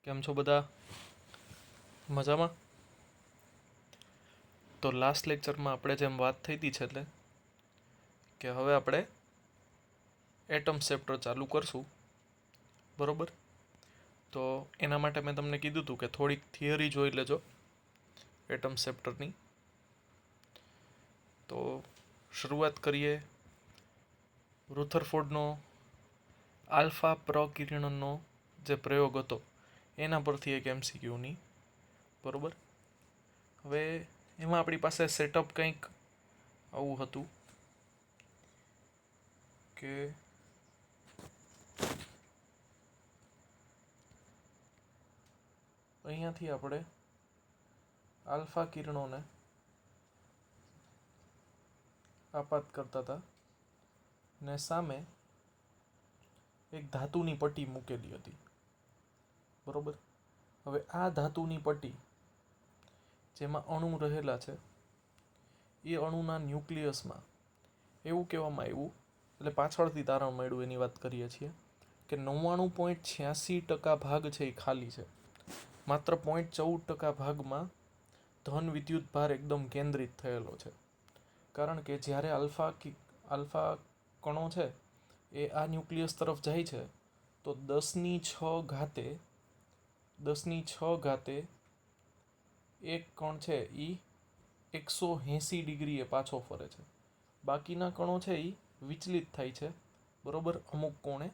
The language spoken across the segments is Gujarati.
કેમ છો બધા? મજામાં? તો લાસ્ટ લેક્ચરમાં આપણે જેમ વાત થઈ હતી છે એટલે કે હવે આપણે એટમ ચેપ્ટર ચાલુ કરશું, બરોબર? તો એના માટે મેં તમને કીધું હતું કે થોડીક થિયરી જોઈ લેજો એટમ ચેપ્ટરની. તો શરૂઆત કરીએ રુથરફોર્ડનો આલ્ફા પ્રકિરણનો જે પ્રયોગ હતો એના પરથી એક એમસીક્યુની, બરોબર? હવે એમાં આપણી પાસે સેટઅપ કંઈક આવું હતું કે અહીંયાથી આપણે આલ્ફા કિરણોને આપાત કરતા હતા ને સામે એક ધાતુની પટ્ટી મૂકેલી હતી, બરોબર? હવે આ ધાતુની પટ્ટી જેમાં અણુ રહેલા છે એ અણુના ન્યુક્લિયસમાં એવું કહેવામાં આવ્યું, એટલે પાછળથી તારણ મળ્યું એની વાત કરીએ છીએ કે 99.86% ભાગ છે એ ખાલી છે. માત્ર 0.14% ભાગમાં ધન વિદ્યુત ભાર એકદમ કેન્દ્રિત થયેલો છે. કારણ કે જ્યારે આલ્ફા કણો છે એ આ ન્યુક્લિયસ તરફ જાય છે તો 10⁻⁶ એક કણ છે એ 180 ડિગ્રીએ પાછો ફરે છે. બાકીના કણો છે એ વિચલિત થાય છે, બરોબર, અમુક કોણે,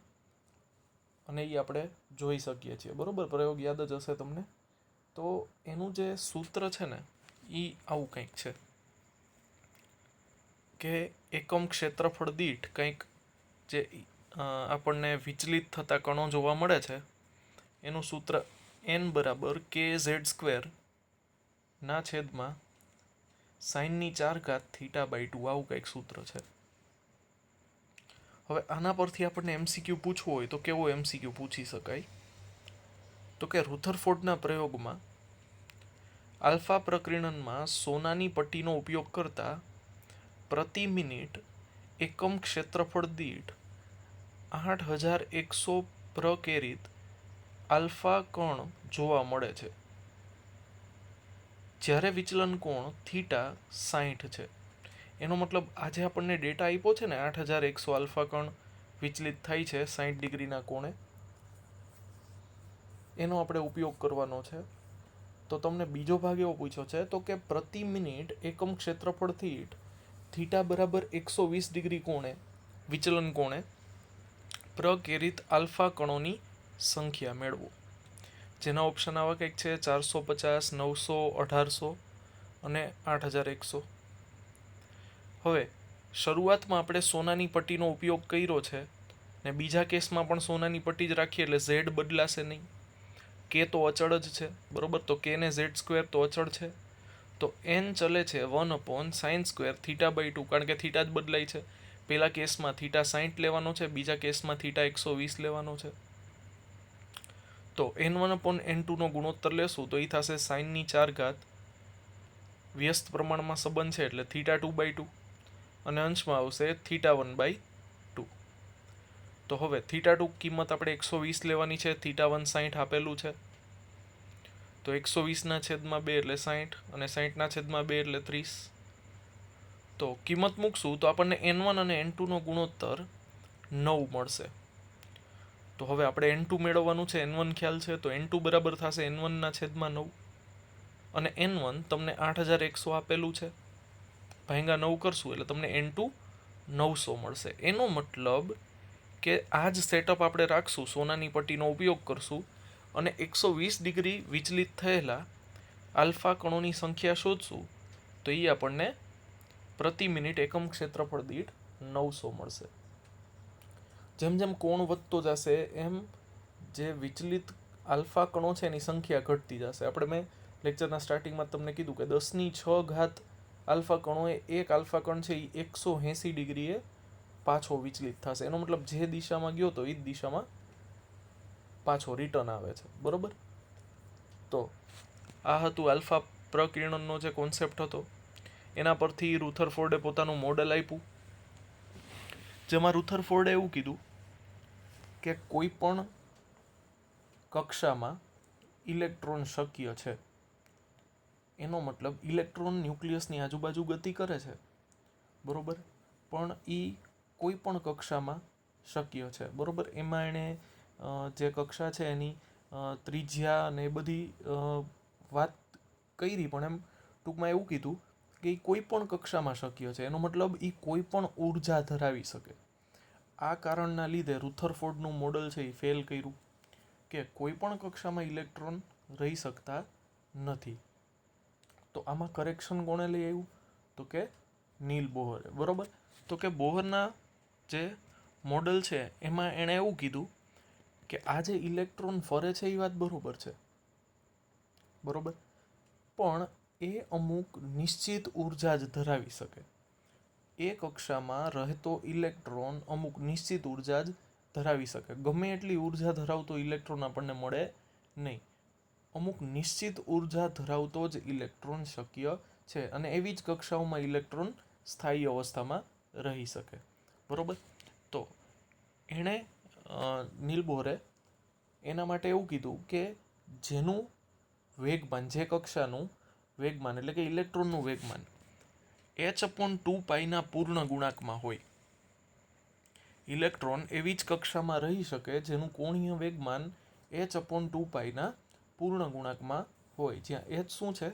અને એ આપણે જોઈ શકીએ છીએ, બરોબર? પ્રયોગ યાદ જ હશે તમને. તો એનું જે સૂત્ર છે ને એ આવું કંઈક છે કે એકમ ક્ષેત્રફળ દીઠ કંઈક જે આપણને વિચલિત થતા કણો જોવા મળે છે એનું સૂત્ર n બરાબર kz² ના છેદમાં sin⁴ θ/2 આવું કંઈક સૂત્ર છે. હવે આના પરથી આપણને એમસીક્યુ પૂછવું હોય તો કેવો એમસીક્યુ પૂછી શકાય? તો કે રુથરફોર્ડના પ્રયોગમાં આલ્ફા પ્રકિરણમાં સોનાની પટ્ટીનો ઉપયોગ કરતા પ્રતિ મિનિટ એકમ ક્ષેત્રફળ દીઠ 8100 પ્રકેરિત આલ્ફા કણ જોવા મળે છે જ્યારે વિચલન કોણ થીટા 60 છે. એનો મતલબ આજે આપણને ડેટા આપ્યો છે ને 8100 આલ્ફા કણ વિચલિત થાય છે 60 ડિગ્રીના કોણે, એનો આપણે ઉપયોગ કરવાનો છે. તો તમને બીજો ભાગ એવો પૂછ્યો છે તો કે પ્રતિ મિનિટ એકમ ક્ષેત્રફળ દીઠ થીટા બરાબર 120 ડિગ્રી કોણે વિચલન કોણે પ્રકેરિત આલ્ફા કણોની સંખ્યા મેળવો. જેના ઓપ્શન આવા કંઈક છે 450, 900, 1800 અને 8100. હવે શરૂઆતમાં આપણે સોનાની પટ્ટીનો ઉપયોગ કર્યો છે ને બીજા કેસમાં પણ સોનાની પટ્ટી જ રાખીએ એટલે ઝેડ બદલાશે નહીં. કે તો અચળ જ છે, બરોબર? તો કે ને z² તો અચળ છે. તો n ચલે છે 1/sin² θ/2, કારણ કે થીટા જ બદલાય છે. પહેલા કેસમાં થીટા 60 લેવાનો છે, બીજા કેસમાં થીટા 120 લેવાનો છે. તો n1/n2 નો ગુણોત્તર લેશું તો એ થશે sin⁴ વ્યસ્ત પ્રમાણમાં સંબંધ છે એટલે θ2/2 અને અંશમાં આવશે θ1/2. તો હવે θ2 કિંમત આપણે 120 લેવાની છે, θ1 60 આપેલું છે. તો 120/2 એટલે 60 અને 60/2 એટલે 30. તો કિંમત મૂકશું તો આપણને n1 અને n2 નો ગુણોત્તર 9 મળશે. તો હવે આપણે n2 મેળવવાનું છે, n1 ખ્યાલ છે, તો n2 બરાબર થશે n1/9 અને n1 તમને 8100 આપેલું છે, ભાગ્યા 9 કરશું એટલે તમને n2 900 મળશે. એનો મતલબ કે આ જ સેટઅપ આપણે રાખશું, સોનાની પટ્ટીનો ઉપયોગ કરશું અને 120 ડિગ્રી વિચલિત થયેલા આલ્ફા કણોની સંખ્યા શોધશું તો એ આપણને પ્રતિ મિનિટ એકમ ક્ષેત્રફળ દીઠ 900 મળશે. જેમ જેમ કોણ વધતો જશે એમ જે વિચલિત આલ્ફા કણો છે એની સંખ્યા ઘટતી જશે. આપણે મેં લેક્ચરના સ્ટાર્ટિંગમાં તમને કીધું કે 10⁶ આલ્ફા કણોએ એક આલ્ફા કણ છે એ 180 ડિગ્રીએ પાછો વિચલિત થશે. એનો મતલબ જે દિશામાં ગયો તો એ જ દિશામાં પાછો રિટર્ન આવે છે, બરોબર? તો આ હતું આલ્ફા પ્રકિરણનો જે કોન્સેપ્ટ હતો. એના પરથી રુથરફોર્ડે પોતાનું મોડેલ આપ્યું, જેમાં રુથરફોર્ડે એવું કીધું કે કોઈ પણ કક્ષામાં ઇલેક્ટ્રોન શક્ય છે. એનો મતલબ ઇલેક્ટ્રોન ન્યુક્લિયસની આજુબાજુ ગતિ કરે છે, બરોબર, પણ એ કોઈ પણ કક્ષામાં શક્ય છે, બરોબર. એમાં એણે જે કક્ષા છે એની ત્રિજ્યા અને એ બધી વાત કરી, પણ એમ ટૂંકમાં એવું કીધું કે એ કોઈ પણ કક્ષામાં શક્ય છે. એનો મતલબ એ કોઈ પણ ઉર્જા ધરાવી શકે. આ કારણના લીધે રુથરફોર્ડનું મોડલ છે એ ફેલ કર્યું કે કોઈ પણ કક્ષામાં ઇલેક્ટ્રોન રહી શકતા નથી. તો આમાં કરેક્શન કોણે લઈ આવ્યું? તો કે નીલ બોહરે, બરોબર. તો કે બોહરના જે મોડલ છે એમાં એણે એવું કીધું કે આ જે ઇલેક્ટ્રોન ફરે છે એ વાત બરોબર છે, બરોબર, પણ એ અમુક નિશ્ચિત ઉર્જા જ ધરાવી શકે. એ કક્ષામાં રહેતો ઇલેક્ટ્રોન અમુક નિશ્ચિત ઉર્જા જ ધરાવી શકે. ગમે એટલી ઉર્જા ધરાવતો ઇલેક્ટ્રોન આપણને મળે નહીં. અમુક નિશ્ચિત ઉર્જા ધરાવતો જ ઇલેક્ટ્રોન શક્ય છે, અને એવી જ કક્ષાઓમાં ઇલેક્ટ્રોન સ્થાયી અવસ્થામાં રહી શકે, બરોબર. તો એણે નીલ બોહરે એના માટે એવું કીધું કે જેનું વેગમાન, જે કક્ષાનું વેગમાન એટલે કે ઇલેક્ટ્રોનનું વેગમાન h/2π પૂર્ણ ગુણાંકમાં હોય. ઇલેક્ટ્રોન એવી જ કક્ષામાં રહી શકે જેનું કોણીય વેગમાન h/2π પૂર્ણ ગુણાંકમાં હોય. જ્યાં h શું છે?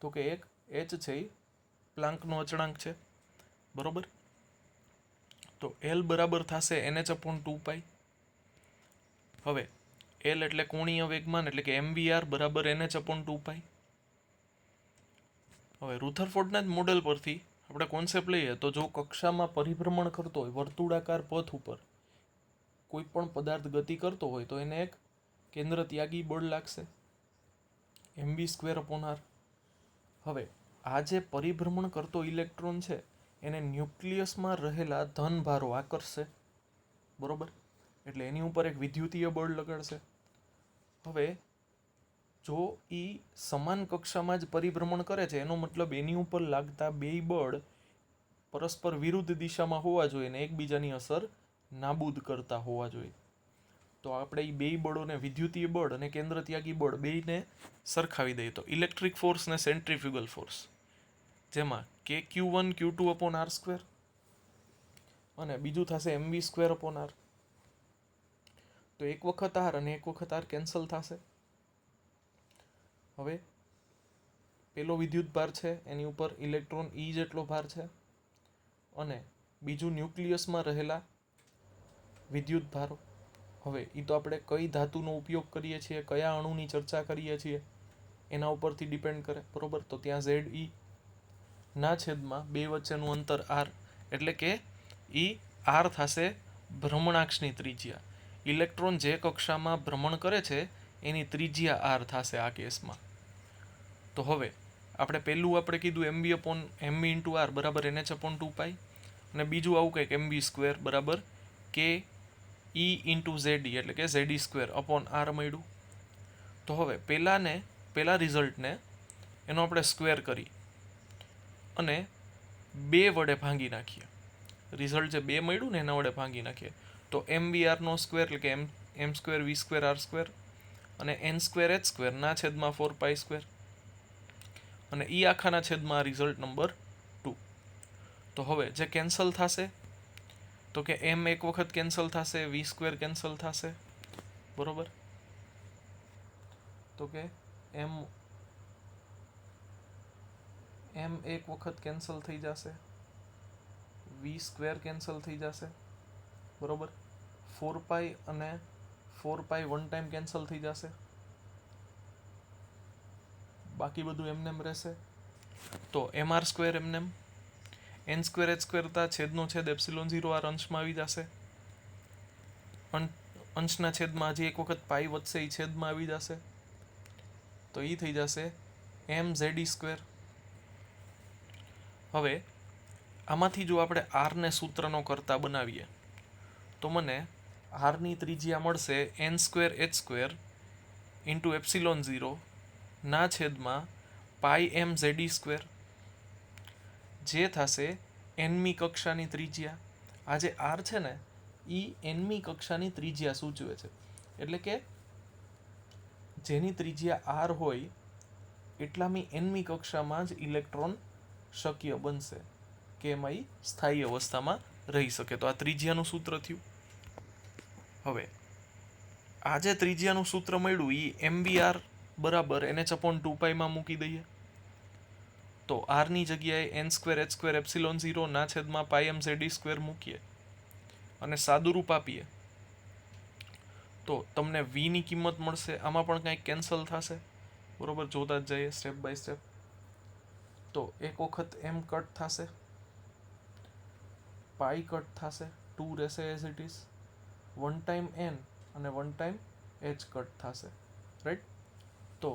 તો કે એક h છે એ પ્લાન્કનો અચળાંક છે, બરોબર. તો L બરાબર થશે nh/2π. હવે L એટલે કોણીય વેગમાન એટલે કે mvr બરાબર nh/2π. હવે રુથરફોર્ડના જ મોડેલ પરથી આપણે કોન્સેપ્ટ લઈએ તો જો કક્ષામાં પરિભ્રમણ કરતો હોય વર્તુળાકાર પથ ઉપર કોઈ પણ પદાર્થ ગતિ કરતો હોય તો એને એક કેન્દ્ર ત્યાગી બળ લાગશે, mv²/r. હવે આ જે પરિભ્રમણ કરતો ઇલેક્ટ્રોન છે એને ન્યુક્લિયસમાં રહેલા ધન ભારો આકર્ષશે, બરોબર, એટલે એની ઉપર એક વિદ્યુતીય બળ લગાડશે. હવે જો એ સમાન કક્ષામાં જ પરિભ્રમણ કરે છે એનો મતલબ એની ઉપર લાગતા બેય બળ પરસ્પર વિરુદ્ધ દિશામાં હોવા જોઈએ અને એકબીજાની અસર નાબૂદ કરતા હોવા જોઈએ. તો આપણે એ બેય બળોને, વિદ્યુતીય બળ અને કેન્દ્ર ત્યાગી બળ, બેયને સરખાવી દઈએ તો ઇલેક્ટ્રિક ફોર્સ ને સેન્ટ્રીફ્યુગલ ફોર્સ, જેમાં kq1q2/r² અને બીજું થશે mv²/r. તો એક વખત r અને એક વખત r કેન્સલ થશે. હવે પેલો વિદ્યુત ભાર છે એની ઉપર ઇલેક્ટ્રોન e જેટલો ભાર છે, અને બીજું ન્યુક્લિયસમાં રહેલા વિદ્યુત ભારો. હવે એ તો આપણે કઈ ધાતુનો ઉપયોગ કરીએ છીએ, કયા અણુની ચર્ચા કરીએ છીએ એના ઉપરથી ડિપેન્ડ કરે, બરોબર. તો ત્યાં Ze ના છેદમાં બે વચ્ચેનું અંતર r, એટલે કે એ r થશે ભ્રમણાક્ષની ત્રિજ્યા. ઇલેક્ટ્રોન જે કક્ષામાં ભ્રમણ કરે છે એની ત્રિજ્યા r થશે આ કેસમાં. તો હવે આપણે કીધું mv/r બરાબર nh/2π, અને બીજું આવું કંઈક mv² બરાબર ke × Ze એટલે કે Ze²/r મળ્યું. તો હવે પેલા રિઝલ્ટને એનો આપણે સ્ક્વેર કરી અને 2 વડે ભાંગી નાખીએ. રિઝલ્ટ જે 2 મળ્યું ને એના વડે ભાંગી નાખીએ તો mvr² એટલે કે m²v²r² અને n²h² ના છેદમાં 4π², અને ઈ આખાના છેદમાં આ રિઝલ્ટ નંબર 2. તો હવે જે કેન્સલ થશે તો કે m એક વખત કેન્સલ થશે, v² કેન્સલ થશે, બરોબર. તો કે m એક વખત કેન્સલ થઈ જશે, v² કેન્સલ થઈ જશે, બરોબર. 4π અને 4π વન ટાઈમ કેન્સલ થઈ જશે, બાકી બધું એમનેમ રહેશે. તો mr² એમનેમ, n²h² છેદનો છેદ ε0r અંશમાં આવી જશે, અંશના છેદમાં હજી એક વખત પાઈ વધશે એ છેદમાં આવી જશે, તો એ થઈ જશે mze². હવે આમાંથી જો આપણે r ને સૂત્રનો કરતા બનાવીએ તો મને r ની ત્રિજ્યા મળશે n²h² × ε0 ના છેદમાં πmze², જે થશે nમી કક્ષાની ત્રિજ્યા. આ જે r છે ને એ nમી કક્ષાની ત્રિજ્યા સૂચવે છે, એટલે કે જેની ત્રિજ્યા r હોય એટલામી nમી કક્ષામાં જ ઇલેક્ટ્રોન શક્ય બનશે કે એમાં સ્થાયી અવસ્થામાં રહી શકે. તો આ ત્રિજ્યાનું સૂત્ર થયું. હવે આ જે ત્રિજ્યાનું સૂત્ર મળ્યું એ mvr બરાબર nh/2π માં મૂકી દઈએ. તો r ની જગ્યાએ n²h²ε0 ના છેદમાં πmze² મૂકીએ અને સાદુરૂપ આપીએ તો તમને v ની કિંમત મળશે. આમાં પણ કંઈક કેન્સલ થશે, બરોબર, જોતા જ જઈએ સ્ટેપ બાય સ્ટેપ. તો એક વખત m કટ થશે, પાઈ કટ થશે, 2 રહેશે as it is, 1 time n અને 1 ટાઈમ h કટ થશે, રાઈટ. તો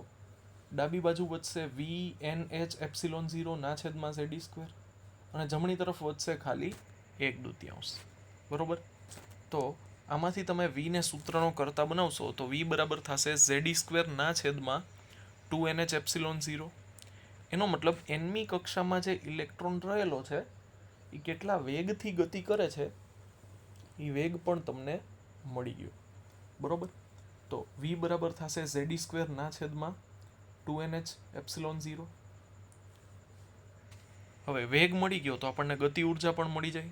ડાબી બાજુ વધશે vnh/ε0 ના છેદમાં ze² અને જમણી તરફ વધશે ખાલી 1/2, બરોબર. તો આમાંથી તમે v ને સૂત્રનો કરતા બનાવશો તો v બરાબર થશે ze² ના છેદમાં 2nh/ε0. એનો મતલબ nમી કક્ષામાં જે ઇલેક્ટ્રોન રહેલો છે એ કેટલા વેગથી ગતિ કરે છે એ વેગ પણ તમને મળી ગયો, બરોબર. તો v બરાબર થશે ze² ના છેદમાં 2nh/ε0. હવે વેગ મળી ગયો તો આપણને ગતિ ઉર્જા પણ મળી જાય.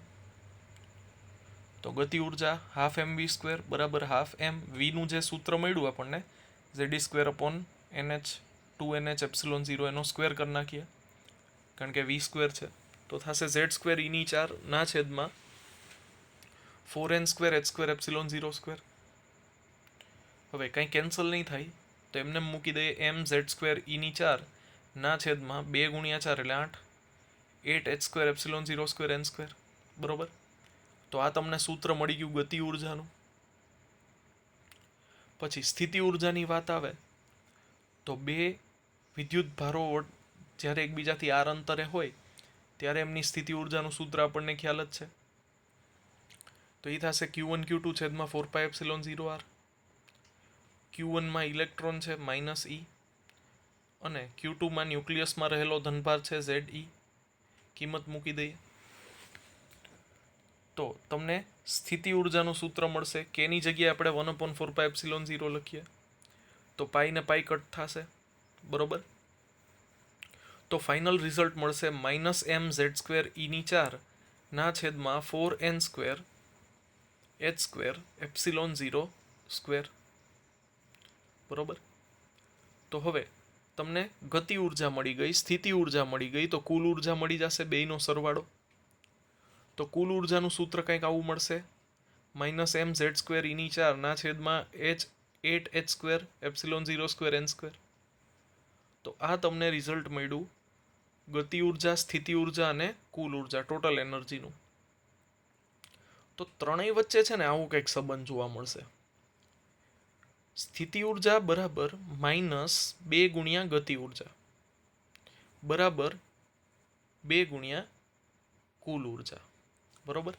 તો ગતિ ઉર્જા હાફ mv² બરાબર હાફ m. v નું જે સૂત્ર મળ્યું આપણને ze²/nh 2nh/ε0 એનો સ્ક્વેર કરી નાખીએ કારણ કે v² છે. તો થશે z²e⁴ ના છેદમાં 4n²h²ε0². હવે કંઈ કેન્સલ નહીં થાય તો એમને મૂકી દઈએ mz²e⁴ ના છેદમાં 2 × 4 એટલે 8, 8h²ε0²n², બરોબર. તો આ તમને સૂત્ર મળી ગયું ગતિ ઉર્જાનું. પછી સ્થિતિ ઉર્જાની વાત આવે તો બે વિદ્યુત ભારો જ્યારે એકબીજાથી r અંતરે હોય ત્યારે એમની સ્થિતિ ઉર્જાનું સૂત્ર આપણને ખ્યાલ જ છે. તો એ થશે q1q2/4πε0r. q1 માં ઇલેક્ટ્રોન છે -e અને q2 માં ન્યુક્લિયસમાં રહેલો ધનભાર છે ze. કિંમત મૂકી દઈએ તો તમને સ્થિતિ ઉર્જાનું સૂત્ર મળશે. k ની જગ્યાએ આપણે 1/4πε0 લખીએ તો પાઈ ને પાઈ કટ થશે, બરોબર. તો ફાઇનલ રિઝલ્ટ મળશે -mz²e⁴ ના છેદમાં 4n²h²ε0², બરોબર. તો હવે તમને ગતિ ઉર્જા મળી ગઈ, સ્થિતિ ઉર્જા મળી ગઈ, તો કુલ ઉર્જા મળી જશે બેયનો સરવાળો. તો કુલ ઉર્જાનું સૂત્ર કંઈક આવું મળશે -mz²e⁴ ના છેદમાં 8h²ε0²n². તો આ તમને રિઝલ્ટ મળ્યું ગતિ ઉર્જા, સ્થિતિ ઉર્જા અને કુલ ઉર્જા, ટોટલ એનર્જીનું. તો ત્રણેય વચ્ચે છે ને આવું કંઈક સંબંધ જોવા મળશે. સ્થિતિ ઉર્જા બરાબર -2 × ગતિ ઉર્જા બરાબર 2 × કુલ ઉર્જા, બરોબર.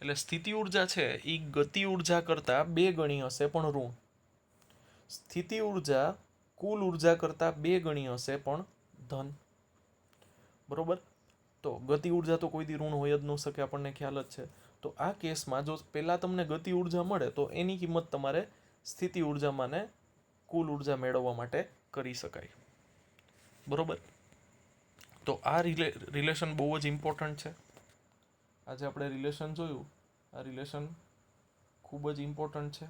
એટલે સ્થિતિ ઉર્જા છે એ ગતિ ઉર્જા કરતાં 2 ગણી હશે પણ ઋણ. સ્થિતિ ઉર્જા કુલ ઉર્જા કરતાં 2 ગણી હશે પણ ધન, બરોબર. તો ગતિ ઉર્જા તો કોઈ દી ઋણ હોય જ ન શકે, આપણને ખ્યાલ જ છે. તો આ કેસમાં જો પહેલાં તમને ગતિ ઉર્જા મળે તો એની કિંમત તમારે સ્થિતિ ઉર્જામાં ને કુલ ઉર્જા મેળવવા માટે કરી શકાય, બરોબર. તો આ રિલેશન બહુ જ ઇમ્પોર્ટન્ટ છે. આજે આપણે રિલેશન જોયું, આ રિલેશન ખૂબ જ ઇમ્પોર્ટન્ટ છે.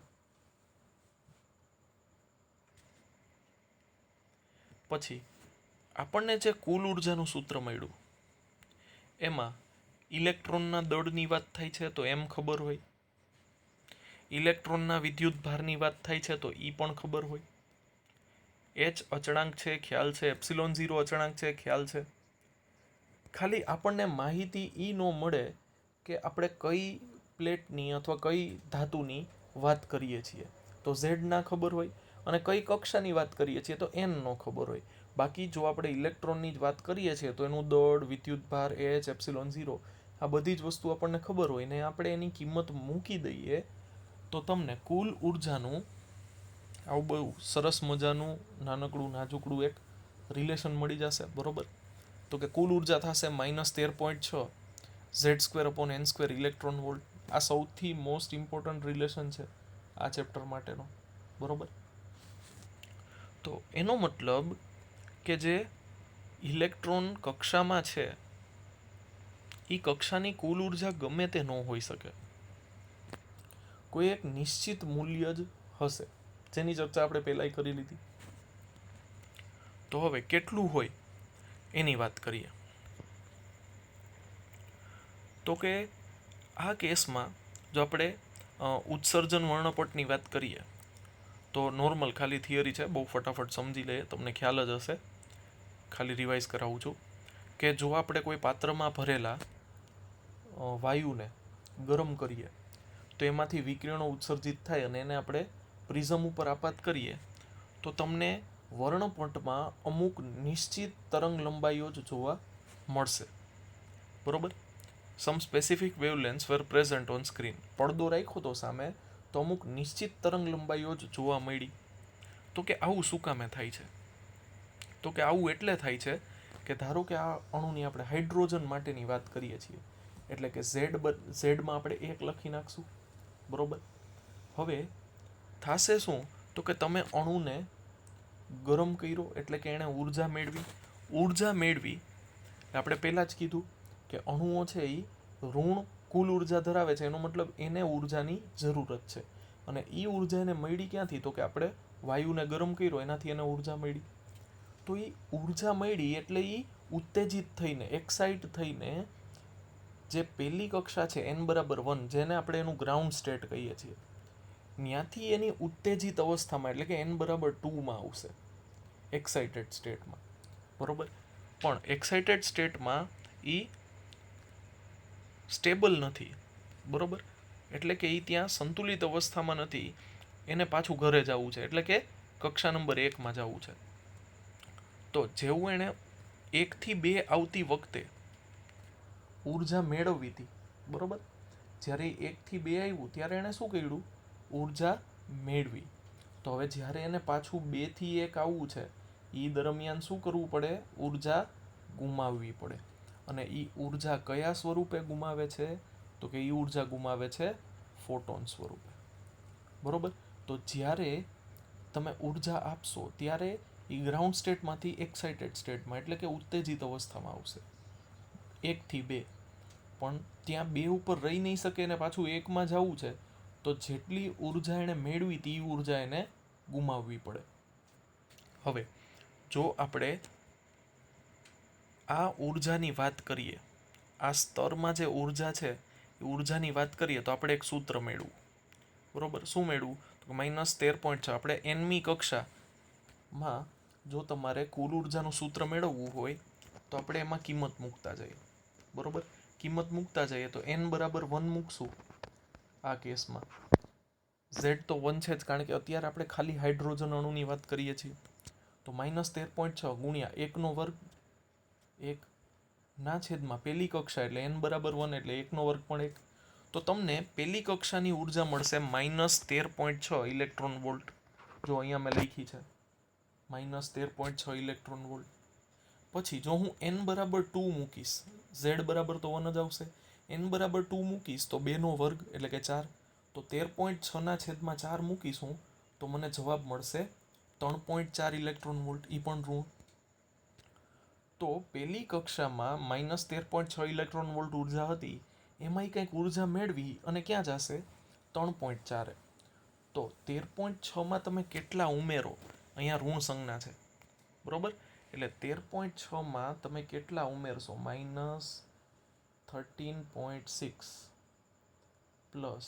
પછી આપણને જે કુલ ઉર્જાનું સૂત્ર મળ્યું એમાં ઇલેક્ટ્રોનના દળની વાત થાય છે તો એમ ખબર હોય, ઇલેક્ટ્રોનના વિદ્યુત ભારની વાત થાય છે તો એ પણ ખબર હોય, h અચળાંક છે ખ્યાલ છે, ε0 અચળાંક છે ખ્યાલ છે. ખાલી આપણને માહિતી એ ન મળે કે આપણે કઈ પ્લેટની અથવા કઈ ધાતુની વાત કરીએ છીએ તો z ના ખબર હોય, અને કઈ કક્ષાની વાત કરીએ છીએ તો n નો ખબર હોય. બાકી જો આપણે ઇલેક્ટ્રોનની જ વાત કરીએ છીએ તો એનું દળ, વિદ્યુતભાર, h, ε0 આ બધી જ વસ્તુ આપણને ખબર હોય ને આપણે એની કિંમત મૂકી દઈએ તો તમને કુલ ઉર્જાનું આવું બહુ સરસ મજાનું નાનકડું નાજુકડું એક રિલેશન મળી જશે, બરોબર. તો કે કુલ ઉર્જા થશે -13.6 z²/n² ઇલેક્ટ્રોન વોલ્ટ. આ સૌથી મોસ્ટ ઇમ્પોર્ટન્ટ રિલેશન છે આ ચેપ્ટર માટેનો, બરોબર. તો એનો મતલબ કે જે ઇલેક્ટ્રોન કક્ષામાં છે એ કક્ષાની કુલ ઉર્જા ગમે તે ન હોઈ શકે, કોઈ એક નિશ્ચિત મૂલ્ય જ હશે, જેની ચર્ચા આપણે પહેલાંય કરી લીધી. તો હવે કેટલું હોય એની વાત કરીએ. તો કે આ કેસમાં જો આપણે ઉત્સર્જન વર્ણપટની વાત કરીએ તો નોર્મલ ખાલી થિયરી છે, બહુ ફટાફટ સમજી લઈએ, તમને ખ્યાલ જ હશે, ખાલી રિવાઇઝ કરાવું છું કે જો આપણે કોઈ પાત્રમાં ભરેલા વાયુને ગરમ કરીએ તો એમાંથી વિકિરણો ઉત્સર્જિત થાય અને એને આપણે પ્રિઝમ ઉપર આપાત કરીએ તો તમને વર્ણપટમાં અમુક નિશ્ચિત તરંગ લંબાઈઓ જ જોવા મળશે. બરોબર? Some specific wavelengths were present on screen. પડદો રાખ્યો તો સામે તો અમુક નિશ્ચિત તરંગ લંબાઈઓ જ જોવા મળી. તો કે આવું શું કામે થાય છે? તો કે આવું એટલે થાય છે કે ધારો કે આ અણુની આપણે હાઇડ્રોજન માટેની વાત કરીએ છીએ, એટલે કે ઝેડમાં આપણે 1 લખી નાખશું. બરોબર? હવે થશે શું? તો કે તમે અણુને ગરમ કર્યો એટલે કે એણે ઉર્જા મેળવી. આપણે પહેલાં જ કીધું કે અણુઓ છે એ ઋણ કુલ ઉર્જા ધરાવે છે, એનો મતલબ એને ઉર્જાની જરૂરત છે. અને એ ઉર્જા એને મળી ક્યાંથી? તો કે આપણે વાયુને ગરમ કર્યો એનાથી એને ઉર્જા મળી. તો એ ઉર્જા મળી એટલે એ ઉત્તેજિત થઈને, એક્સાઇટ થઈને જે પહેલી કક્ષા છે n=1, જેને આપણે એનું ગ્રાઉન્ડ સ્ટેટ કહીએ છીએ, ત્યાંથી એની ઉત્તેજિત અવસ્થામાં એટલે કે n=2માં આવશે, એક્સાઇટેડ સ્ટેટમાં. બરોબર? પણ એક્સાઇટેડ સ્ટેટમાં એ સ્ટેબલ નથી. બરોબર? એટલે કે એ ત્યાં સંતુલિત અવસ્થામાં નથી, એને પાછું ઘરે જવું છે, એટલે કે કક્ષા નંબર 1માં જવું છે. તો જેવું એણે 1 થી 2 આવતી વખતે ઉર્જા મેળવવી હતી, બરોબર, જ્યારે 1 થી 2 આવ્યું ત્યારે એણે શું કર્યું? ઉર્જા મેળવી. તો હવે જ્યારે એને પાછું 2 થી 1 આવવું છે એ દરમિયાન શું કરવું પડે? ઉર્જા ગુમાવવી પડે. અને એ ઉર્જા કયા સ્વરૂપે ગુમાવે છે? તો કે એ ઉર્જા ગુમાવે છે ફોટોન સ્વરૂપે. બરોબર? તો જ્યારે તમે ઉર્જા આપશો ત્યારે એ ગ્રાઉન્ડ સ્ટેટમાંથી એક્સાઇટેડ સ્ટેટમાં એટલે કે ઉત્તેજિત અવસ્થામાં આવશે 1 થી 2. પણ ત્યાં 2 ઉપર રહી નહીં શકે અને પાછું 1માં જવું છે, તો જેટલી ઉર્જા એણે મેળવી તે ઉર્જા એને ગુમાવવી પડે. હવે જો આપણે આ ઉર્જાની વાત કરીએ, આ સ્તરમાં જે ઉર્જા છે એ ઉર્જાની વાત કરીએ તો આપણે એક સૂત્ર મેળવું. બરોબર? શું મેળવું? તો -13.6. આપણે nમી કક્ષામાં જો તમારે કુલ ઉર્જાનું સૂત્ર મેળવવું હોય તો આપણે એમાં કિંમત મૂકતા જઈએ. બરોબર? કિંમત મૂકતા જઈએ તો n=1 મૂકશું આ કેસમાં. z તો 1 છે જ, કારણ કે અત્યારે આપણે ખાલી હાઇડ્રોજન અણુની વાત કરીએ છીએ. તો -13.6 ગુણ્યા 1/2, 1/, પહેલી કક્ષા એટલે n=1 એટલે 1/2 પણ 1. તો તમને પહેલી કક્ષાની ઉર્જા મળશે -13.6 ઇલેક્ટ્રોન વોલ્ટ. જો અહીંયા મેં લખી છે -13.6 ઇલેક્ટ્રોન વોલ્ટ. પછી જો હું n=2 મૂકીશ, z બરાબર તો 1 જ આવશે, n=2 મૂકીશ તો 2/2 એટલે કે 4. તો 13.6/4 મૂકીશું તો મને જવાબ મળશે 3.4 ઇલેક્ટ્રોન વોલ્ટ. એ પણ ઋણ. તો પહેલી કક્ષામાં -13.6 ઇલેક્ટ્રોન વોલ્ટ ઉર્જા હતી, એમાંય કંઈક ઉર્જા મેળવી અને ક્યાં જશે? 3.4. તો 13.6માં તમે કેટલા ઉમેરો? અહીંયા ઋણ સંજ્ઞા છે. બરોબર? એટલે 13.6માં તમે કેટલા ઉમેરશો? -13.6 પ્લસ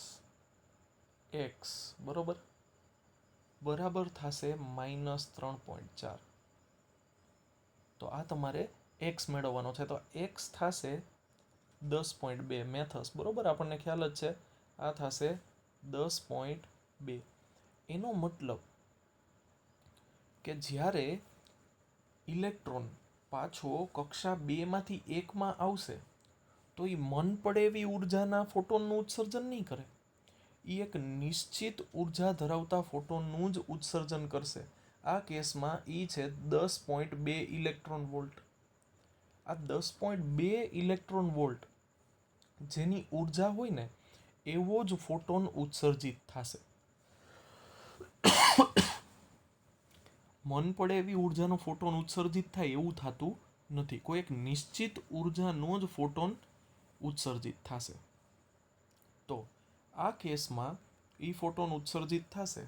x, બરોબર, બરાબર થશે -3.4. તો આ તમારે x મેળવવાનો છે. તો x થશે 10.2 મેથસ. બરોબર? આપણને ખ્યાલ જ છે. આ થશે 10.2. એનો મતલબ કે જ્યારે ઇલેક્ટ્રોન પાછો કક્ષા 2માંથી 1માં આવશે તો એ મન પડે એવી ઉર્જાના ફોટોનનું ઉત્સર્જન નહીં કરે. એ એક નિશ્ચિત ઉર્જા ધરાવતા ફોટોનનું જ ઉત્સર્જન કરશે. આ કેસમાં એ છે 10.2 ઇલેક્ટ્રોન વોલ્ટ. આ 10.2 ઇલેક્ટ્રોન વોલ્ટ જેની ઉર્જા હોય ને એવો જ ફોટોન ઉત્સર્જિત થશે. મન પડે એવી ઉર્જાનો ફોટોન ઉત્સર્જિત થાય એવું થતું નથી. કોઈ એક નિશ્ચિત ઉર્જાનો જ ફોટોન ઉત્સર્જિત થશે. તો આ કેસમાં એ ફોટોન ઉત્સર્જિત થશે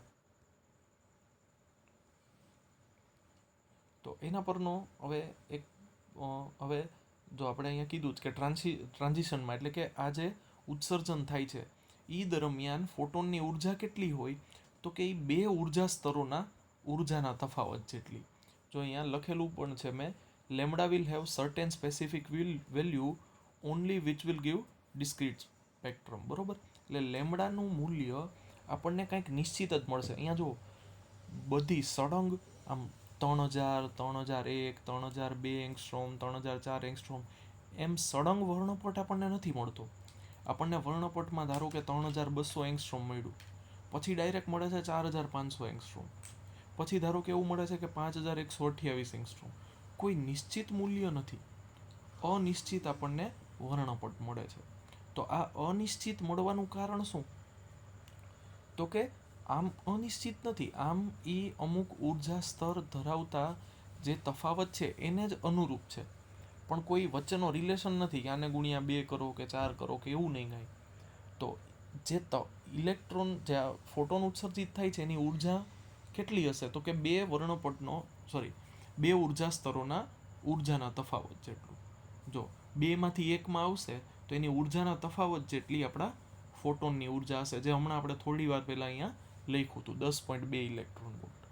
તો એના પરનો હવે એક હવે જો આપણે અહીંયા કીધું જ કે ટ્રાન્ઝિશનમાં એટલે કે આ જે ઉત્સર્જન થાય છે એ દરમિયાન ફોટોનની ઉર્જા કેટલી હોય તો કે એ બે ઉર્જા સ્તરોના ઉર્જાના તફાવત જેટલી. જો અહીંયા લખેલું પણ છે મેં, lambda will have certain specific value only which will give discrete spectrum. બરોબર, એટલે લેમડાનું મૂલ્ય આપણને કંઈક નિશ્ચિત જ મળશે. અહીંયા જો બધી સળંગ આમ 3000, 3001, 3002 એંગસ્ટ્રોમ, 3004 એંગસ્ટ્રોમ એમ સળંગ વર્ણપટ આપણને નથી મળતો. આપણને વર્ણપટમાં ધારો કે 3200 એંગસ્ટ્રોમ મળ્યું, પછી ડાયરેક્ટ મળે છે 4500 એંગસ્ટ્રોમ, પછી ધારો કે એવું મળે છે કે 5128 એંગસ્ટ્રોમ. કોઈ નિશ્ચિત મૂલ્ય નથી, અનિશ્ચિત આપણને વર્ણપટ મળે છે. તો આ અનિશ્ચિત મળવાનું કારણ શું? તો કે આમ અનિશ્ચિત નથી, આમ એ અમુક ઉર્જા સ્તર ધરાવતા જે તફાવત છે એને જ અનુરૂપ છે, પણ કોઈ વચ્ચેનો રિલેશન નથી કે આને ગુણ્યા 2 કરો કે 4 કરો કે એવું નહીં કાંઈ. તો જે ઇલેક્ટ્રોન જે ફોટોન ઉત્સર્જિત થાય છે એની ઉર્જા કેટલી હશે તો કે બે ઉર્જા સ્તરોના ઉર્જાના તફાવત જેટલું. જો બેમાંથી એકમાં આવશે તો એની ઉર્જાના તફાવત જેટલી આપણા ફોટોનની ઉર્જા હશે, જે હમણાં આપણે થોડી વાર પહેલાં અહીંયા લખ્યું હતું 10.2 ઇલેક્ટ્રોન વોલ્ટ.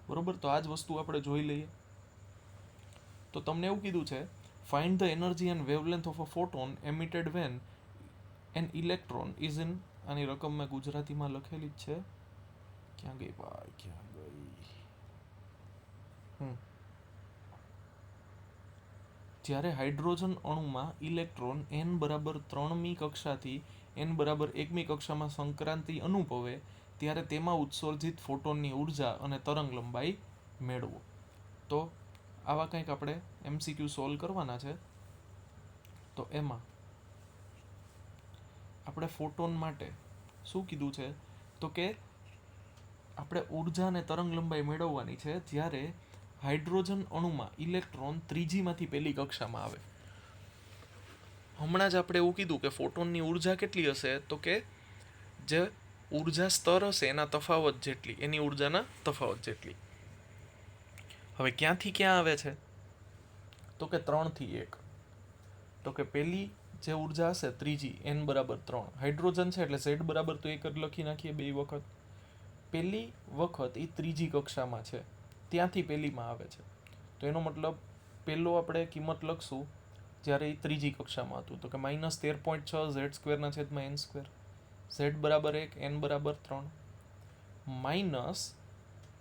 બરોબર, તો આ જ વસ્તુ આપણે જોઈ લઈએ. તો તમને એવું કીધું છે, find the energy and wavelength of a photon emitted when an electron is in. આની રકમ મેં ગુજરાતીમાં લખેલી જ છે, ક્યાં ગઈ ભાઈ, ક્યાં ગઈ? જ્યારે હાઇડ્રોજન અણુમાં ઇલેક્ટ્રોન n બરાબર 3મી કક્ષાથી n બરાબર 1મી કક્ષામાં સંક્રાંતિ અનુભવે ત્યારે તેમાં ઉત્સર્જિત ફોટોનની ઉર્જા અને તરંગ લંબાઈ મેળવો. તો આવા કંઈક આપણે MCQ સોલ્વ કરવાના છે. તો એમાં આપણે ફોટોન માટે શું કીધું છે તો કે આપણે ઉર્જા અને તરંગ લંબાઈ મેળવવાની છે જ્યારે હાઇડ્રોજન અણુમાં ઇલેક્ટ્રોન ત્રીજીમાંથી પહેલી કક્ષામાં આવે. હમણાં જ આપણે એવું કીધું કે ફોટોનની ઉર્જા કેટલી હશે તો કે જે ઉર્જા સ્તર હશે એના તફાવત જેટલી, એની ઉર્જાના તફાવત જેટલી. હવે ક્યાંથી ક્યાં આવે છે તો કે 3 થી 1. તો કે પહેલી જે ઉર્જા હશે ત્રીજી n બરાબર 3, હાઇડ્રોજન છે એટલે z બરાબર તો 1 જ લખી નાખીએ બે વખત. પહેલી વખત એ ત્રીજી કક્ષામાં છે, ત્યાંથી પહેલીમાં આવે છે. તો એનો મતલબ પહેલો આપણે કિંમત લખશું જ્યારે એ ત્રીજી કક્ષામાં હતું તો કે -13.6 z²/n², z બરાબર 1, n બરાબર 3, માઇનસ